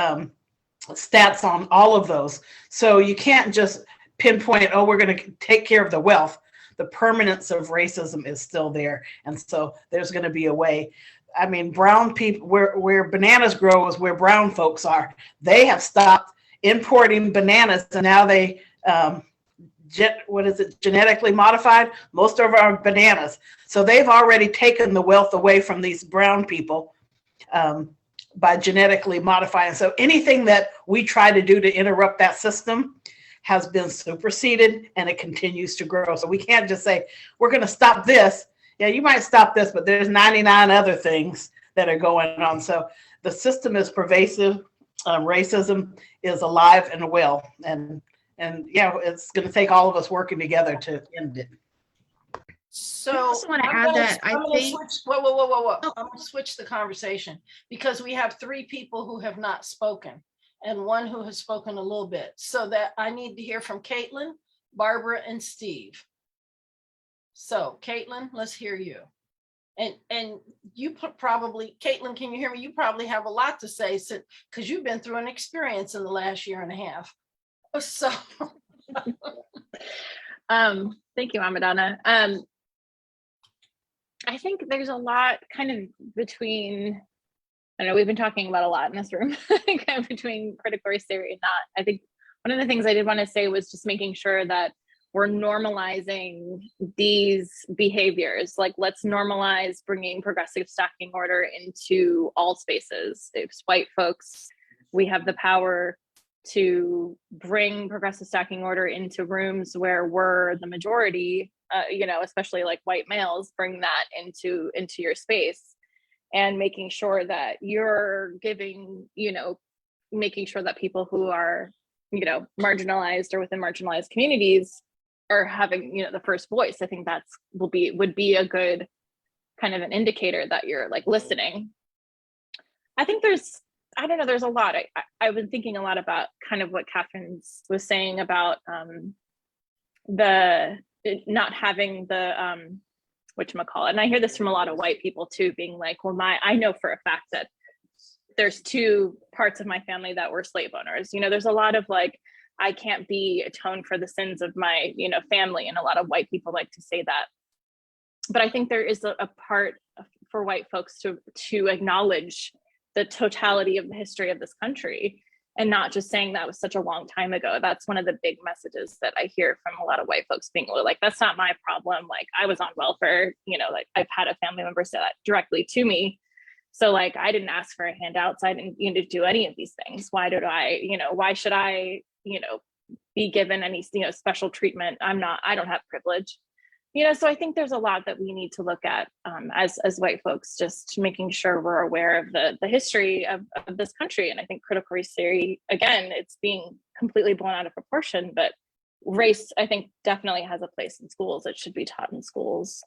stats on all of those. So you can't just pinpoint, oh, we're going to take care of the wealth. The permanence of racism is still there. And so there's going to be a way. I mean, brown people, where bananas grow is where brown folks are. They have stopped importing bananas, and now they, genetically modified most of our bananas. So they've already taken the wealth away from these brown people by genetically modifying. So anything that we try to do to interrupt that system has been superseded, and it continues to grow. So we can't just say, we're going to stop this. Yeah, you might stop this, but there's 99 other things that are going on. So the system is pervasive. Racism is alive and well. And yeah, it's going to take all of us working together to end it. So I also want to add that I think. Whoa. I'm going to switch the conversation because we have 3 people who have not spoken and 1 who has spoken a little bit. So that I need to hear from Caitlin, Barbara, and Steve. So Caitlin, let's hear you. And you probably, Caitlin, can you hear me? You probably have a lot to say because you've been through an experience in the last year and a half. So thank you, Amadana. I think there's a lot kind of between, I know we've been talking about a lot in this room, kind of between critical race theory and not. I think one of the things I did want to say was just making sure that we're normalizing these behaviors. Like, let's normalize bringing progressive stacking order into all spaces. If white folks, we have the power to bring progressive stacking order into rooms where we're the majority, especially like white males, bring that into your space, and making sure that you're giving, making sure that people who are, marginalized or within marginalized communities are having, the first voice. I think that's would be a good kind of an indicator that you're like listening. I think there's a lot. I've been thinking a lot about kind of what Catherine was saying about the not having the whatchamacallit. And I hear this from a lot of white people too, being like, well, I know for a fact that there's 2 parts of my family that were slave owners. There's a lot of like, I can't be atoned for the sins of my, family. And a lot of white people like to say that. But I think there is a part for white folks to acknowledge the totality of the history of this country, and not just saying that was such a long time ago. That's one of the big messages that I hear from a lot of white folks, being like, that's not my problem. Like, I was on welfare, like I've had a family member say that directly to me. So like, I didn't ask for handouts. I didn't do any of these things. Why should I, be given any, special treatment? I don't have privilege. So I think there's a lot that we need to look at as white folks, just making sure we're aware of the history of this country. And I think critical race theory, again, it's being completely blown out of proportion, but race, I think, definitely has a place in schools. It should be taught in schools,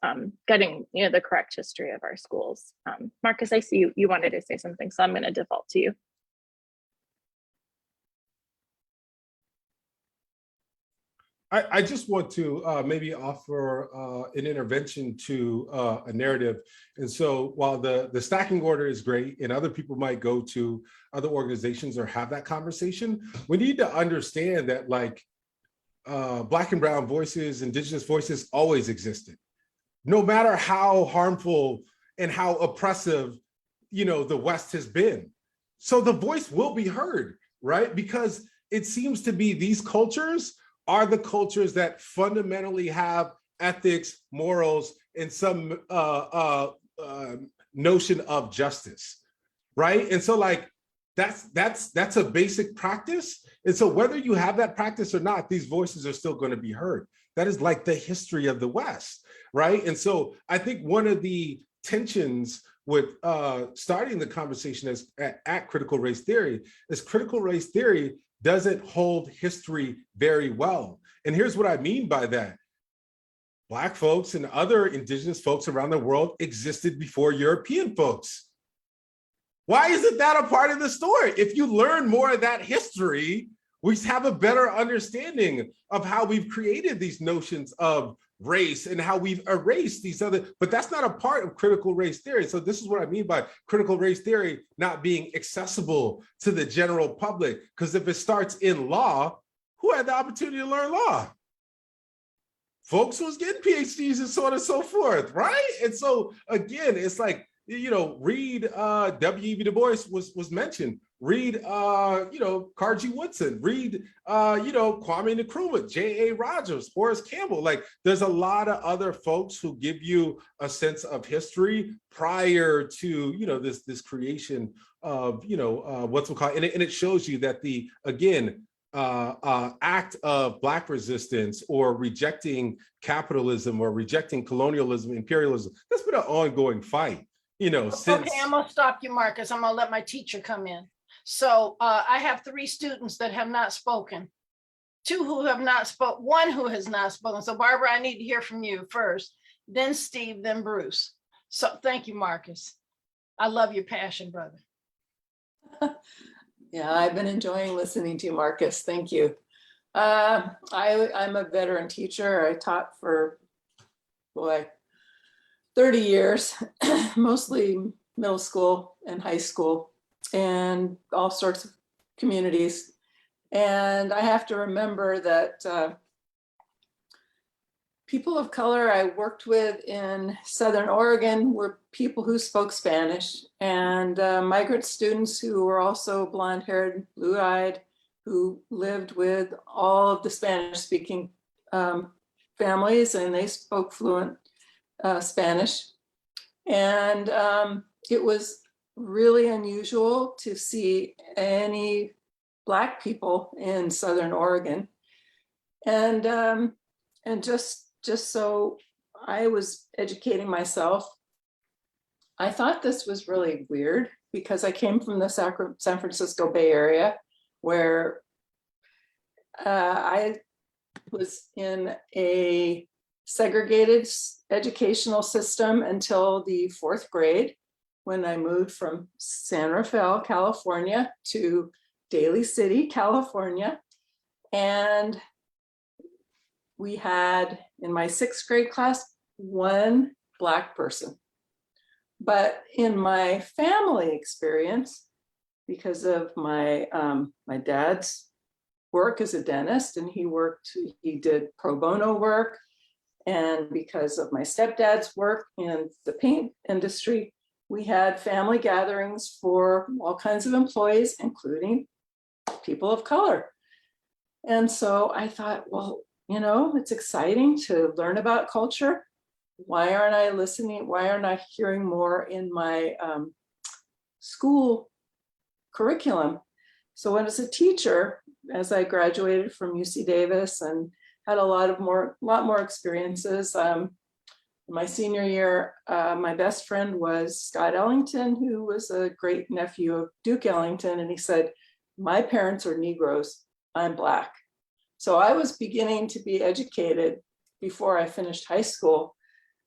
getting the correct history of our schools. Marcus, I see you wanted to say something, so I'm going to default to you. I just want to maybe offer an intervention to a narrative. And so while the stacking order is great and other people might go to other organizations or have that conversation, we need to understand that like Black and brown voices, Indigenous voices always existed. No matter how harmful and how oppressive, the West has been. So the voice will be heard, right? Because it seems to be these cultures are the cultures that fundamentally have ethics, morals, and some notion of justice, right? And so like, that's a basic practice. And so whether you have that practice or not, these voices are still going to be heard. That is like the history of the West, right? And so I think one of the tensions with starting the conversation at critical race theory is critical race theory doesn't hold history very well. And here's what I mean by that. Black folks and other Indigenous folks around the world existed before European folks. Why isn't that a part of the story? If you learn more of that history, we have a better understanding of how we've created these notions of race and how we've erased these other, but that's not a part of critical race theory. So this is what I mean by critical race theory not being accessible to the general public. Because if it starts in law, who had the opportunity to learn law? Folks who was getting PhDs and so on and so forth, right? And so again, it's like, read W.E.B. Du Bois was mentioned. Read, Carnegie Woodson. Read, Kwame Nkrumah, J.A. Rogers, Horace Campbell. Like, there's a lot of other folks who give you a sense of history prior to, this creation of, what's called, and it shows you that the, again, act of Black resistance or rejecting capitalism or rejecting colonialism, imperialism, that's been an ongoing fight. Since. Okay, I'm gonna stop you, Marcus. I'm gonna let my teacher come in. So I have 3 students that have not spoken, 2 who have not spoken, 1 who has not spoken. So Barbara, I need to hear from you first, then Steve, then Bruce. So thank you, Marcus. I love your passion, brother. Yeah, I've been enjoying listening to you, Marcus. Thank you. I'm a veteran teacher. I taught for, 30 years, mostly middle school and high school and all sorts of communities. And I have to remember that people of color I worked with in Southern Oregon were people who spoke Spanish, and migrant students who were also blonde-haired, blue-eyed, who lived with all of the Spanish-speaking families, and they spoke fluent Spanish. And it was really unusual to see any Black people in Southern Oregon. And just so I was educating myself, I thought this was really weird because I came from the San Francisco Bay Area, where I was in a segregated educational system until the 4th grade, when I moved from San Rafael, California to Daly City, California. And we had, in my 6th grade class, 1 Black person. But in my family experience, because of my my dad's work as a dentist, and he did pro bono work, and because of my stepdad's work in the paint industry, we had family gatherings for all kinds of employees, including people of color. And so I thought, well, it's exciting to learn about culture. Why aren't I listening? Why aren't I hearing more in my school curriculum? So as a teacher, as I graduated from UC Davis and had a lot more experiences. My senior year, my best friend was Scott Ellington, who was a great nephew of Duke Ellington. And he said, my parents are Negroes, I'm Black. So I was beginning to be educated before I finished high school.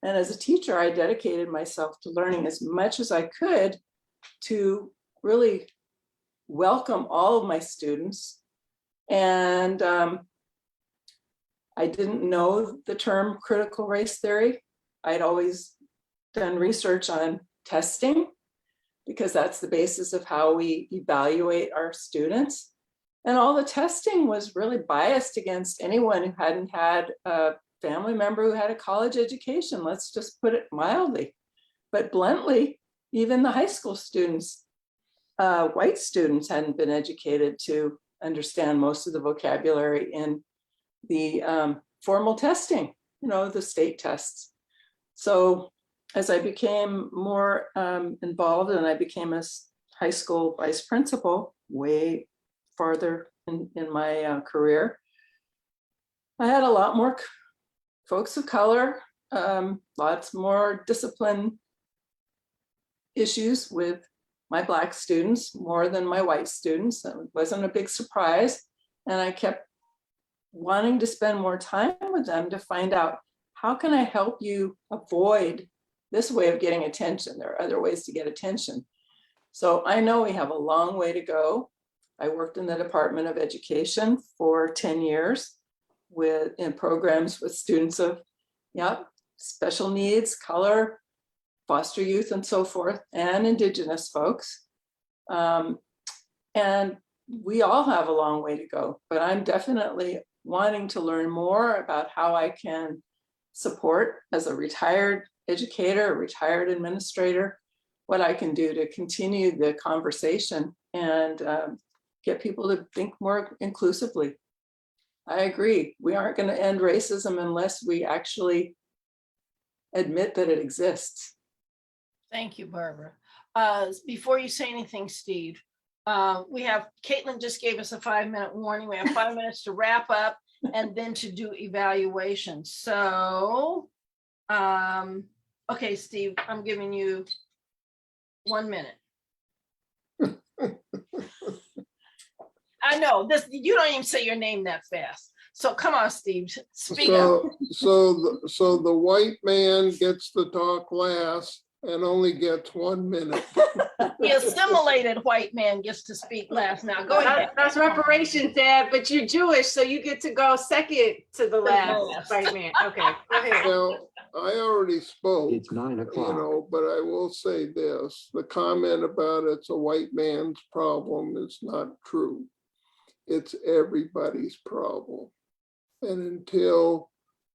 And as a teacher, I dedicated myself to learning as much as I could to really welcome all of my students. And I didn't know the term critical race theory. I'd always done research on testing because that's the basis of how we evaluate our students. And all the testing was really biased against anyone who hadn't had a family member who had a college education. Let's just put it mildly. But bluntly, even the high school students, white students, hadn't been educated to understand most of the vocabulary in the formal testing, the state tests. So as I became more involved and I became a high school vice principal, way farther in my career, I had a lot more folks of color, lots more discipline issues with my Black students, more than my white students. That wasn't a big surprise. And I kept wanting to spend more time with them to find out, how can I help you avoid this way of getting attention? There are other ways to get attention. So I know we have a long way to go. I worked in the Department of Education for 10 years in programs with students of special needs, color, foster youth, and so forth, and Indigenous folks. And we all have a long way to go, but I'm definitely wanting to learn more about how I can support as a retired educator, a retired administrator, what I can do to continue the conversation and get people to think more inclusively. I agree. We aren't going to end racism unless we actually admit that it exists. Thank you, Barbara. Before you say anything, Steve, Caitlin just gave us a 5-minute warning. We have 5 minutes to wrap up and then to do evaluation. So, okay, Steve, I'm giving you 1 minute. I know this. You don't even say your name that fast. So come on, Steve, speak up. So the white man gets to talk last and only gets 1 minute. The assimilated white man gets to speak last. Now go ahead. That's reparations, Dad, but you're Jewish, so you get to go second to the last white man. Okay, go ahead. Now, I already spoke. It's 9 o'clock. But I will say this, the comment about it's a white man's problem is not true. It's everybody's problem. And until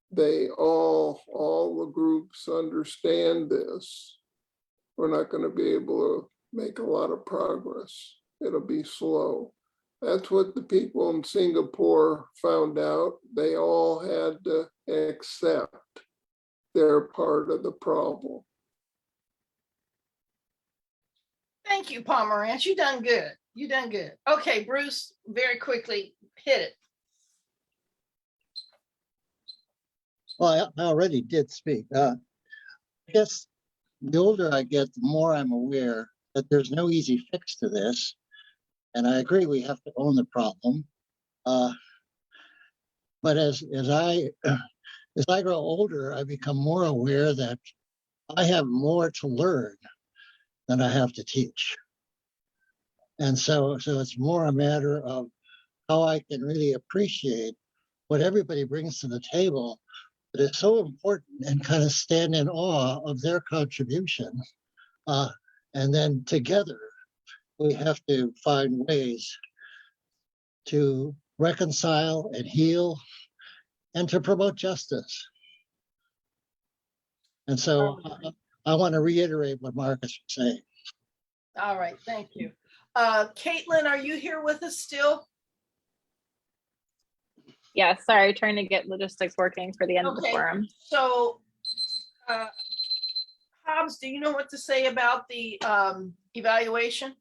they all the groups understand this, we're not going to be able to make a lot of progress. It'll be slow. That's what the people in Singapore found out. They all had to accept their part of the problem. Thank you, Pomerantz. You done good. You done good. Okay, Bruce, very quickly, hit it. Well, I already did speak. I guess the older I get, the more I'm aware that there's no easy fix to this. And I agree we have to own the problem. But as I grow older, I become more aware that I have more to learn than I have to teach. And so it's more a matter of how I can really appreciate what everybody brings to the table that is so important and kind of stand in awe of their contribution. And then together, we have to find ways to reconcile and heal and to promote justice. And so I want to reiterate what Marcus was saying. All right, thank you. Caitlin, are you here with us still? Yeah, sorry, trying to get logistics working for the end of the forum. So, Hobbs, do you know what to say about the evaluation?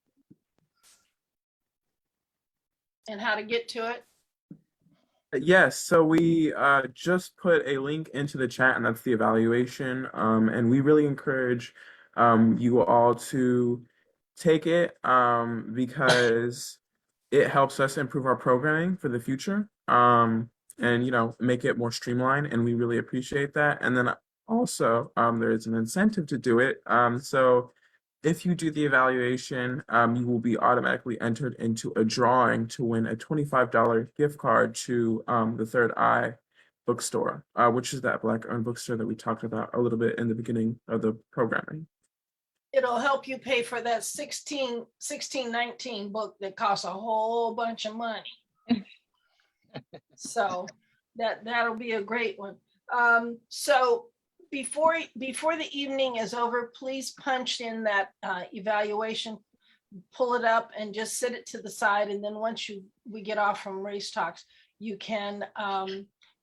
And how to get to it? Yes, so we just put a link into the chat, and that's the evaluation. And we really encourage you all to take it because it helps us improve our programming for the future. And make it more streamlined, and we really appreciate that. And then also there is an incentive to do it. So if you do the evaluation, you will be automatically entered into a drawing to win a $25 gift card to the Third Eye bookstore, which is that Black-owned bookstore that we talked about a little bit in the beginning of the programming. It'll help you pay for that 1619 book that costs a whole bunch of money. So that'll be a great one. So before the evening is over, please punch in that evaluation, pull it up and just sit it to the side. And then once we get off from Race Talks, you can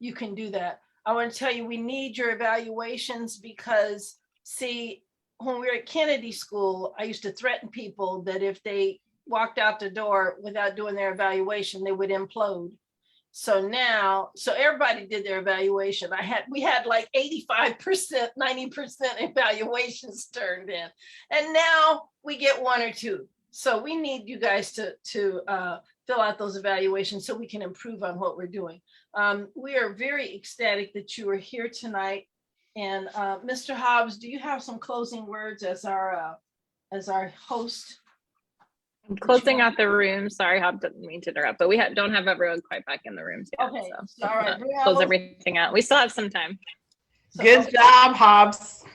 do that. I want to tell you, we need your evaluations because, see, when we were at Kennedy School, I used to threaten people that if they walked out the door without doing their evaluation, they would implode. So everybody did their evaluation. We had like 85%, 90% evaluations turned in. And now we get 1 or 2. So we need you guys to fill out those evaluations so we can improve on what we're doing. We are very ecstatic that you are here tonight. And Mr. Hobbs, do you have some closing words as our host? I'm closing out the room. Sorry, Hobbs, didn't mean to interrupt, but we don't have everyone quite back in the rooms yet. Okay, so all right. Close everything out. We still have some time. Good job, Hobbs.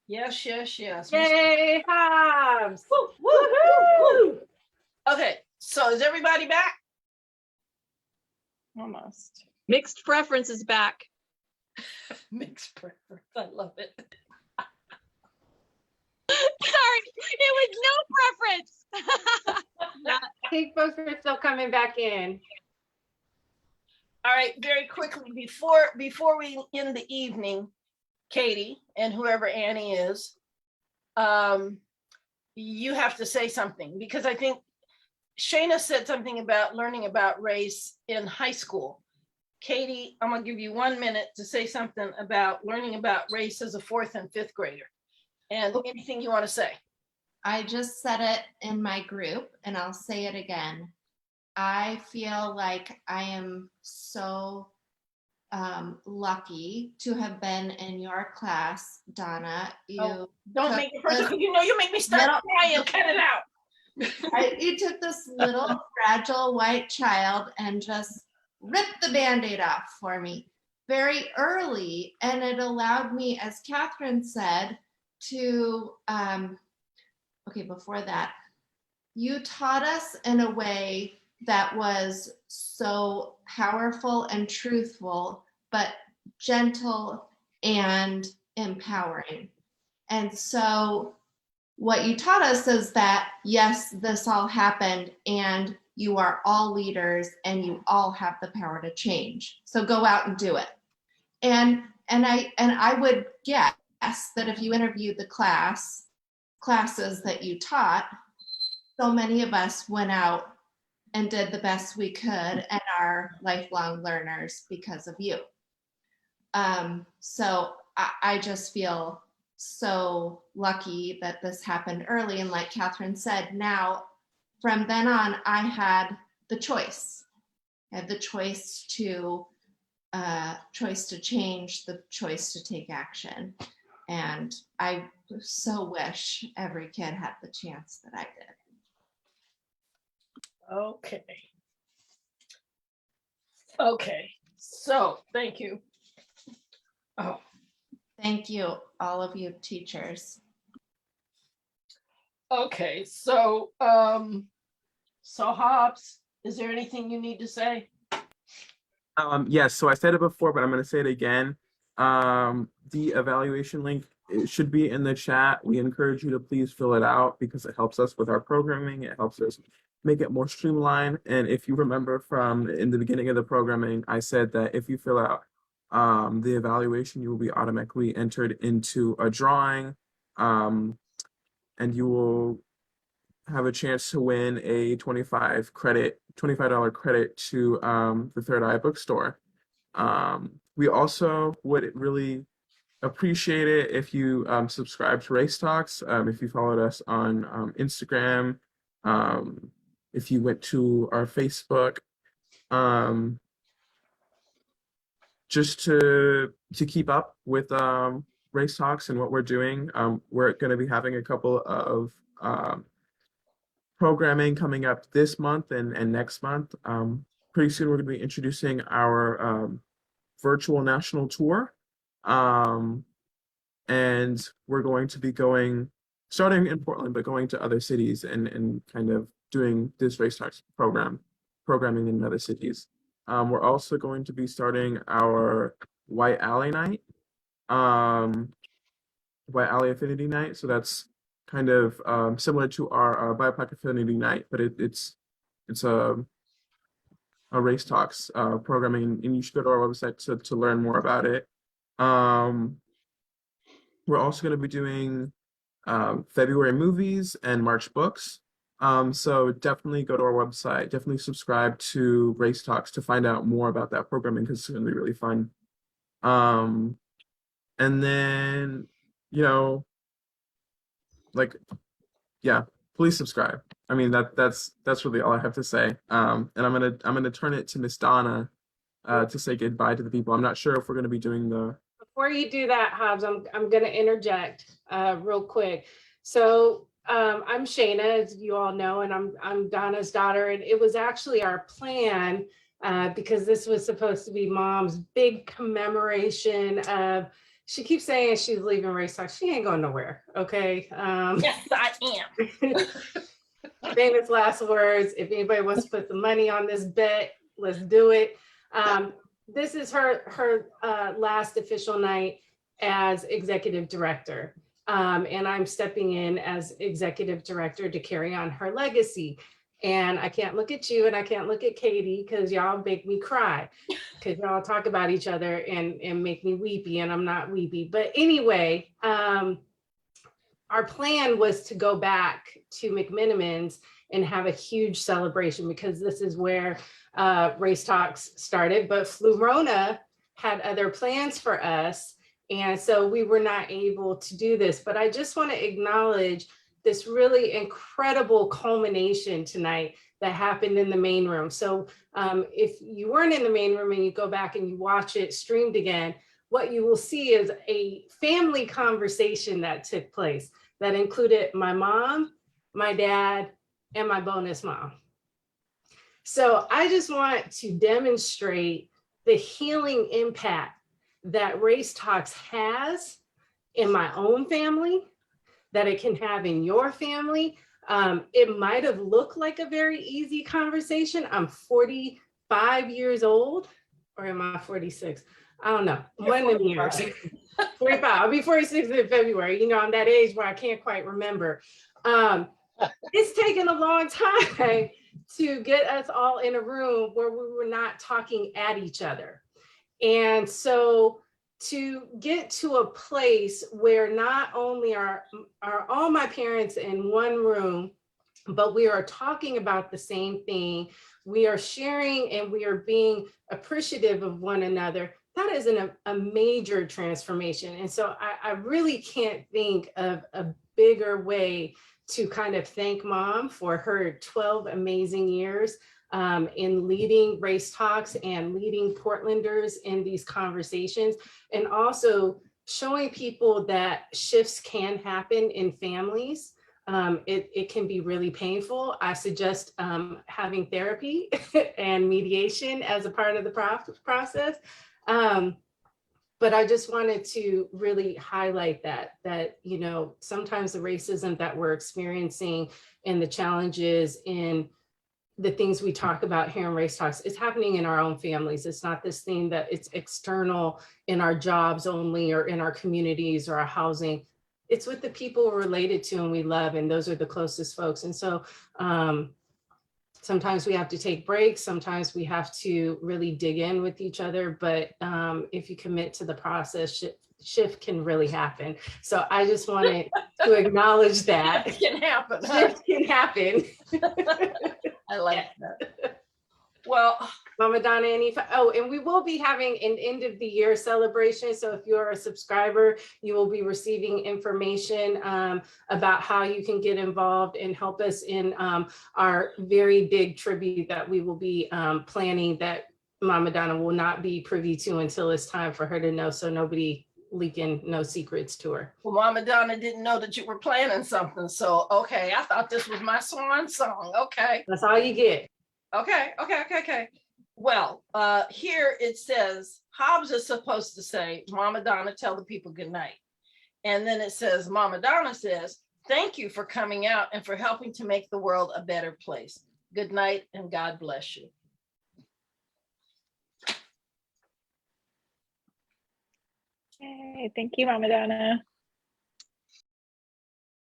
Yes. Yay, Hobbs. Woo, woo, woo, woo. Okay, so is everybody back? Almost. Mixed preference is back. Mixed preference. I love it. Sorry, it was no preference. I think folks are still coming back in. All right, very quickly, before we end the evening, Katie and whoever Annie is, you have to say something, because I think Shayna said something about learning about race in high school. Katie, I'm gonna give you 1 minute to say something about learning about race as a 4th and 5th grader. And anything you want to say. I just said it in my group and I'll say it again. I feel like I am so lucky to have been in your class, Donna. You don't make it personal. You make me start crying. Cut it out. You took this little fragile white child and just ripped the Band-Aid off for me very early. And it allowed me, as Catherine said, to, before that, you taught us in a way that was so powerful and truthful, but gentle and empowering. And so what you taught us is that, yes, this all happened and you are all leaders and you all have the power to change. So go out and do it. And I would guess that if you interviewed the classes that you taught, so many of us went out and did the best we could and are lifelong learners because of you. So I just feel so lucky that this happened early. And like Catherine said, now from then on, I had the choice. I had the choice to change, the choice to take action. And I so wish every kid had the chance that I did. Okay. So thank you. Oh. Thank you, all of you teachers. Okay, so Hobbs, is there anything you need to say? Yes, so I said it before, but I'm going to say it again. The evaluation link, it should be in the chat. We encourage you to please fill it out because it helps us with our programming. It helps us make it more streamlined. And if you remember from in the beginning of the programming, I said that if you fill out the evaluation, you will be automatically entered into a drawing, and you will have a chance to win a $25 credit to the Third Eye Bookstore. We also would really appreciate it if you subscribe to Race Talks, if you followed us on Instagram, if you went to our Facebook, just to keep up with Race Talks and what we're doing. We're going to be having a couple of programming coming up this month and next month. Pretty soon we're going to be introducing our virtual national tour. And we're going to be starting in Portland, but going to other cities and kind of doing this Race Talks programming in other cities. We're also going to be starting our White Alley Night, White Alley Affinity Night. So that's kind of similar to our BIPOC Affinity Night, but it's a Race Talks programming, and you should go to our website to learn more about it. We're also going to be doing February movies and March books. So definitely go to our website, definitely subscribe to Race Talks to find out more about that programming, because it's going to be really fun. And then, please subscribe. I mean, that's really all I have to say. And I'm gonna turn it to Miss Donna to say goodbye to the people. I'm not sure if we're gonna be doing the. Before you do that, Hobbs, I'm going to interject real quick. So I'm Shayna, as you all know, and I'm Donna's daughter. And it was actually our plan, because this was supposed to be Mom's big commemoration of. She keeps saying she's leaving Race Talks. She ain't going nowhere. Okay. Yes, I am. Famous last words. If anybody wants to put some money on this bet, let's do it. This is her last official night as executive director. And I'm stepping in as executive director to carry on her legacy. And I can't look at you and I can't look at Katie, because y'all make me cry, because y'all talk about each other and make me weepy, and I'm not weepy. But anyway, our plan was to go back to McMenamins and have a huge celebration, because this is where Race Talks started. But Flurona had other plans for us. And so we were not able to do this. But I just want to acknowledge this really incredible culmination tonight that happened in the main room. So if you weren't in the main room and you go back and you watch it streamed again, what you will see is a family conversation that took place that included my mom, my dad, and my bonus mom. So I just want to demonstrate the healing impact that Race Talks has in my own family, that it can have in your family. It might have looked like a very easy conversation. I'm 45 years old, or am I 46? I don't know. One of them years. 45. I'll be 46 in February. I'm that age where I can't quite remember. It's taken a long time to get us all in a room where we were not talking at each other. And so to get to a place where not only are all my parents in one room, but we are talking about the same thing, we are sharing and we are being appreciative of one another, that is a major transformation. And so I really can't think of a bigger way to kind of thank Mom for her 12 amazing years in leading Race Talks and leading Portlanders in these conversations, and also showing people that shifts can happen in families. It can be really painful. I suggest having therapy and mediation as a part of the process. But I just wanted to really highlight that sometimes the racism that we're experiencing and the challenges in the things we talk about here in Race Talks is happening in our own families. It's not this thing that it's external in our jobs only or in our communities or our housing. It's with the people we're related to and we love, and those are the closest folks. And so sometimes we have to take breaks. Sometimes we have to really dig in with each other. But if you commit to the process, shift can really happen. So I just wanted to acknowledge that. It can happen. Huh? Shift can happen. I like that. Well, Mama Donna, and we will be having an end of the year celebration. So if you're a subscriber, you will be receiving information about how you can get involved and help us in our very big tribute that we will be planning, that Mama Donna will not be privy to until it's time for her to know. So nobody leaking no secrets to her. well, Mama Donna didn't know that you were planning something. So, okay, I thought this was my swan song. Okay. That's all you get. Okay. Well, here it says, Hobbs is supposed to say, Mama Donna, tell the people good night. And then it says, Mama Donna says, thank you for coming out and for helping to make the world a better place. Good night and God bless you. Yay, thank you, Mama Donna.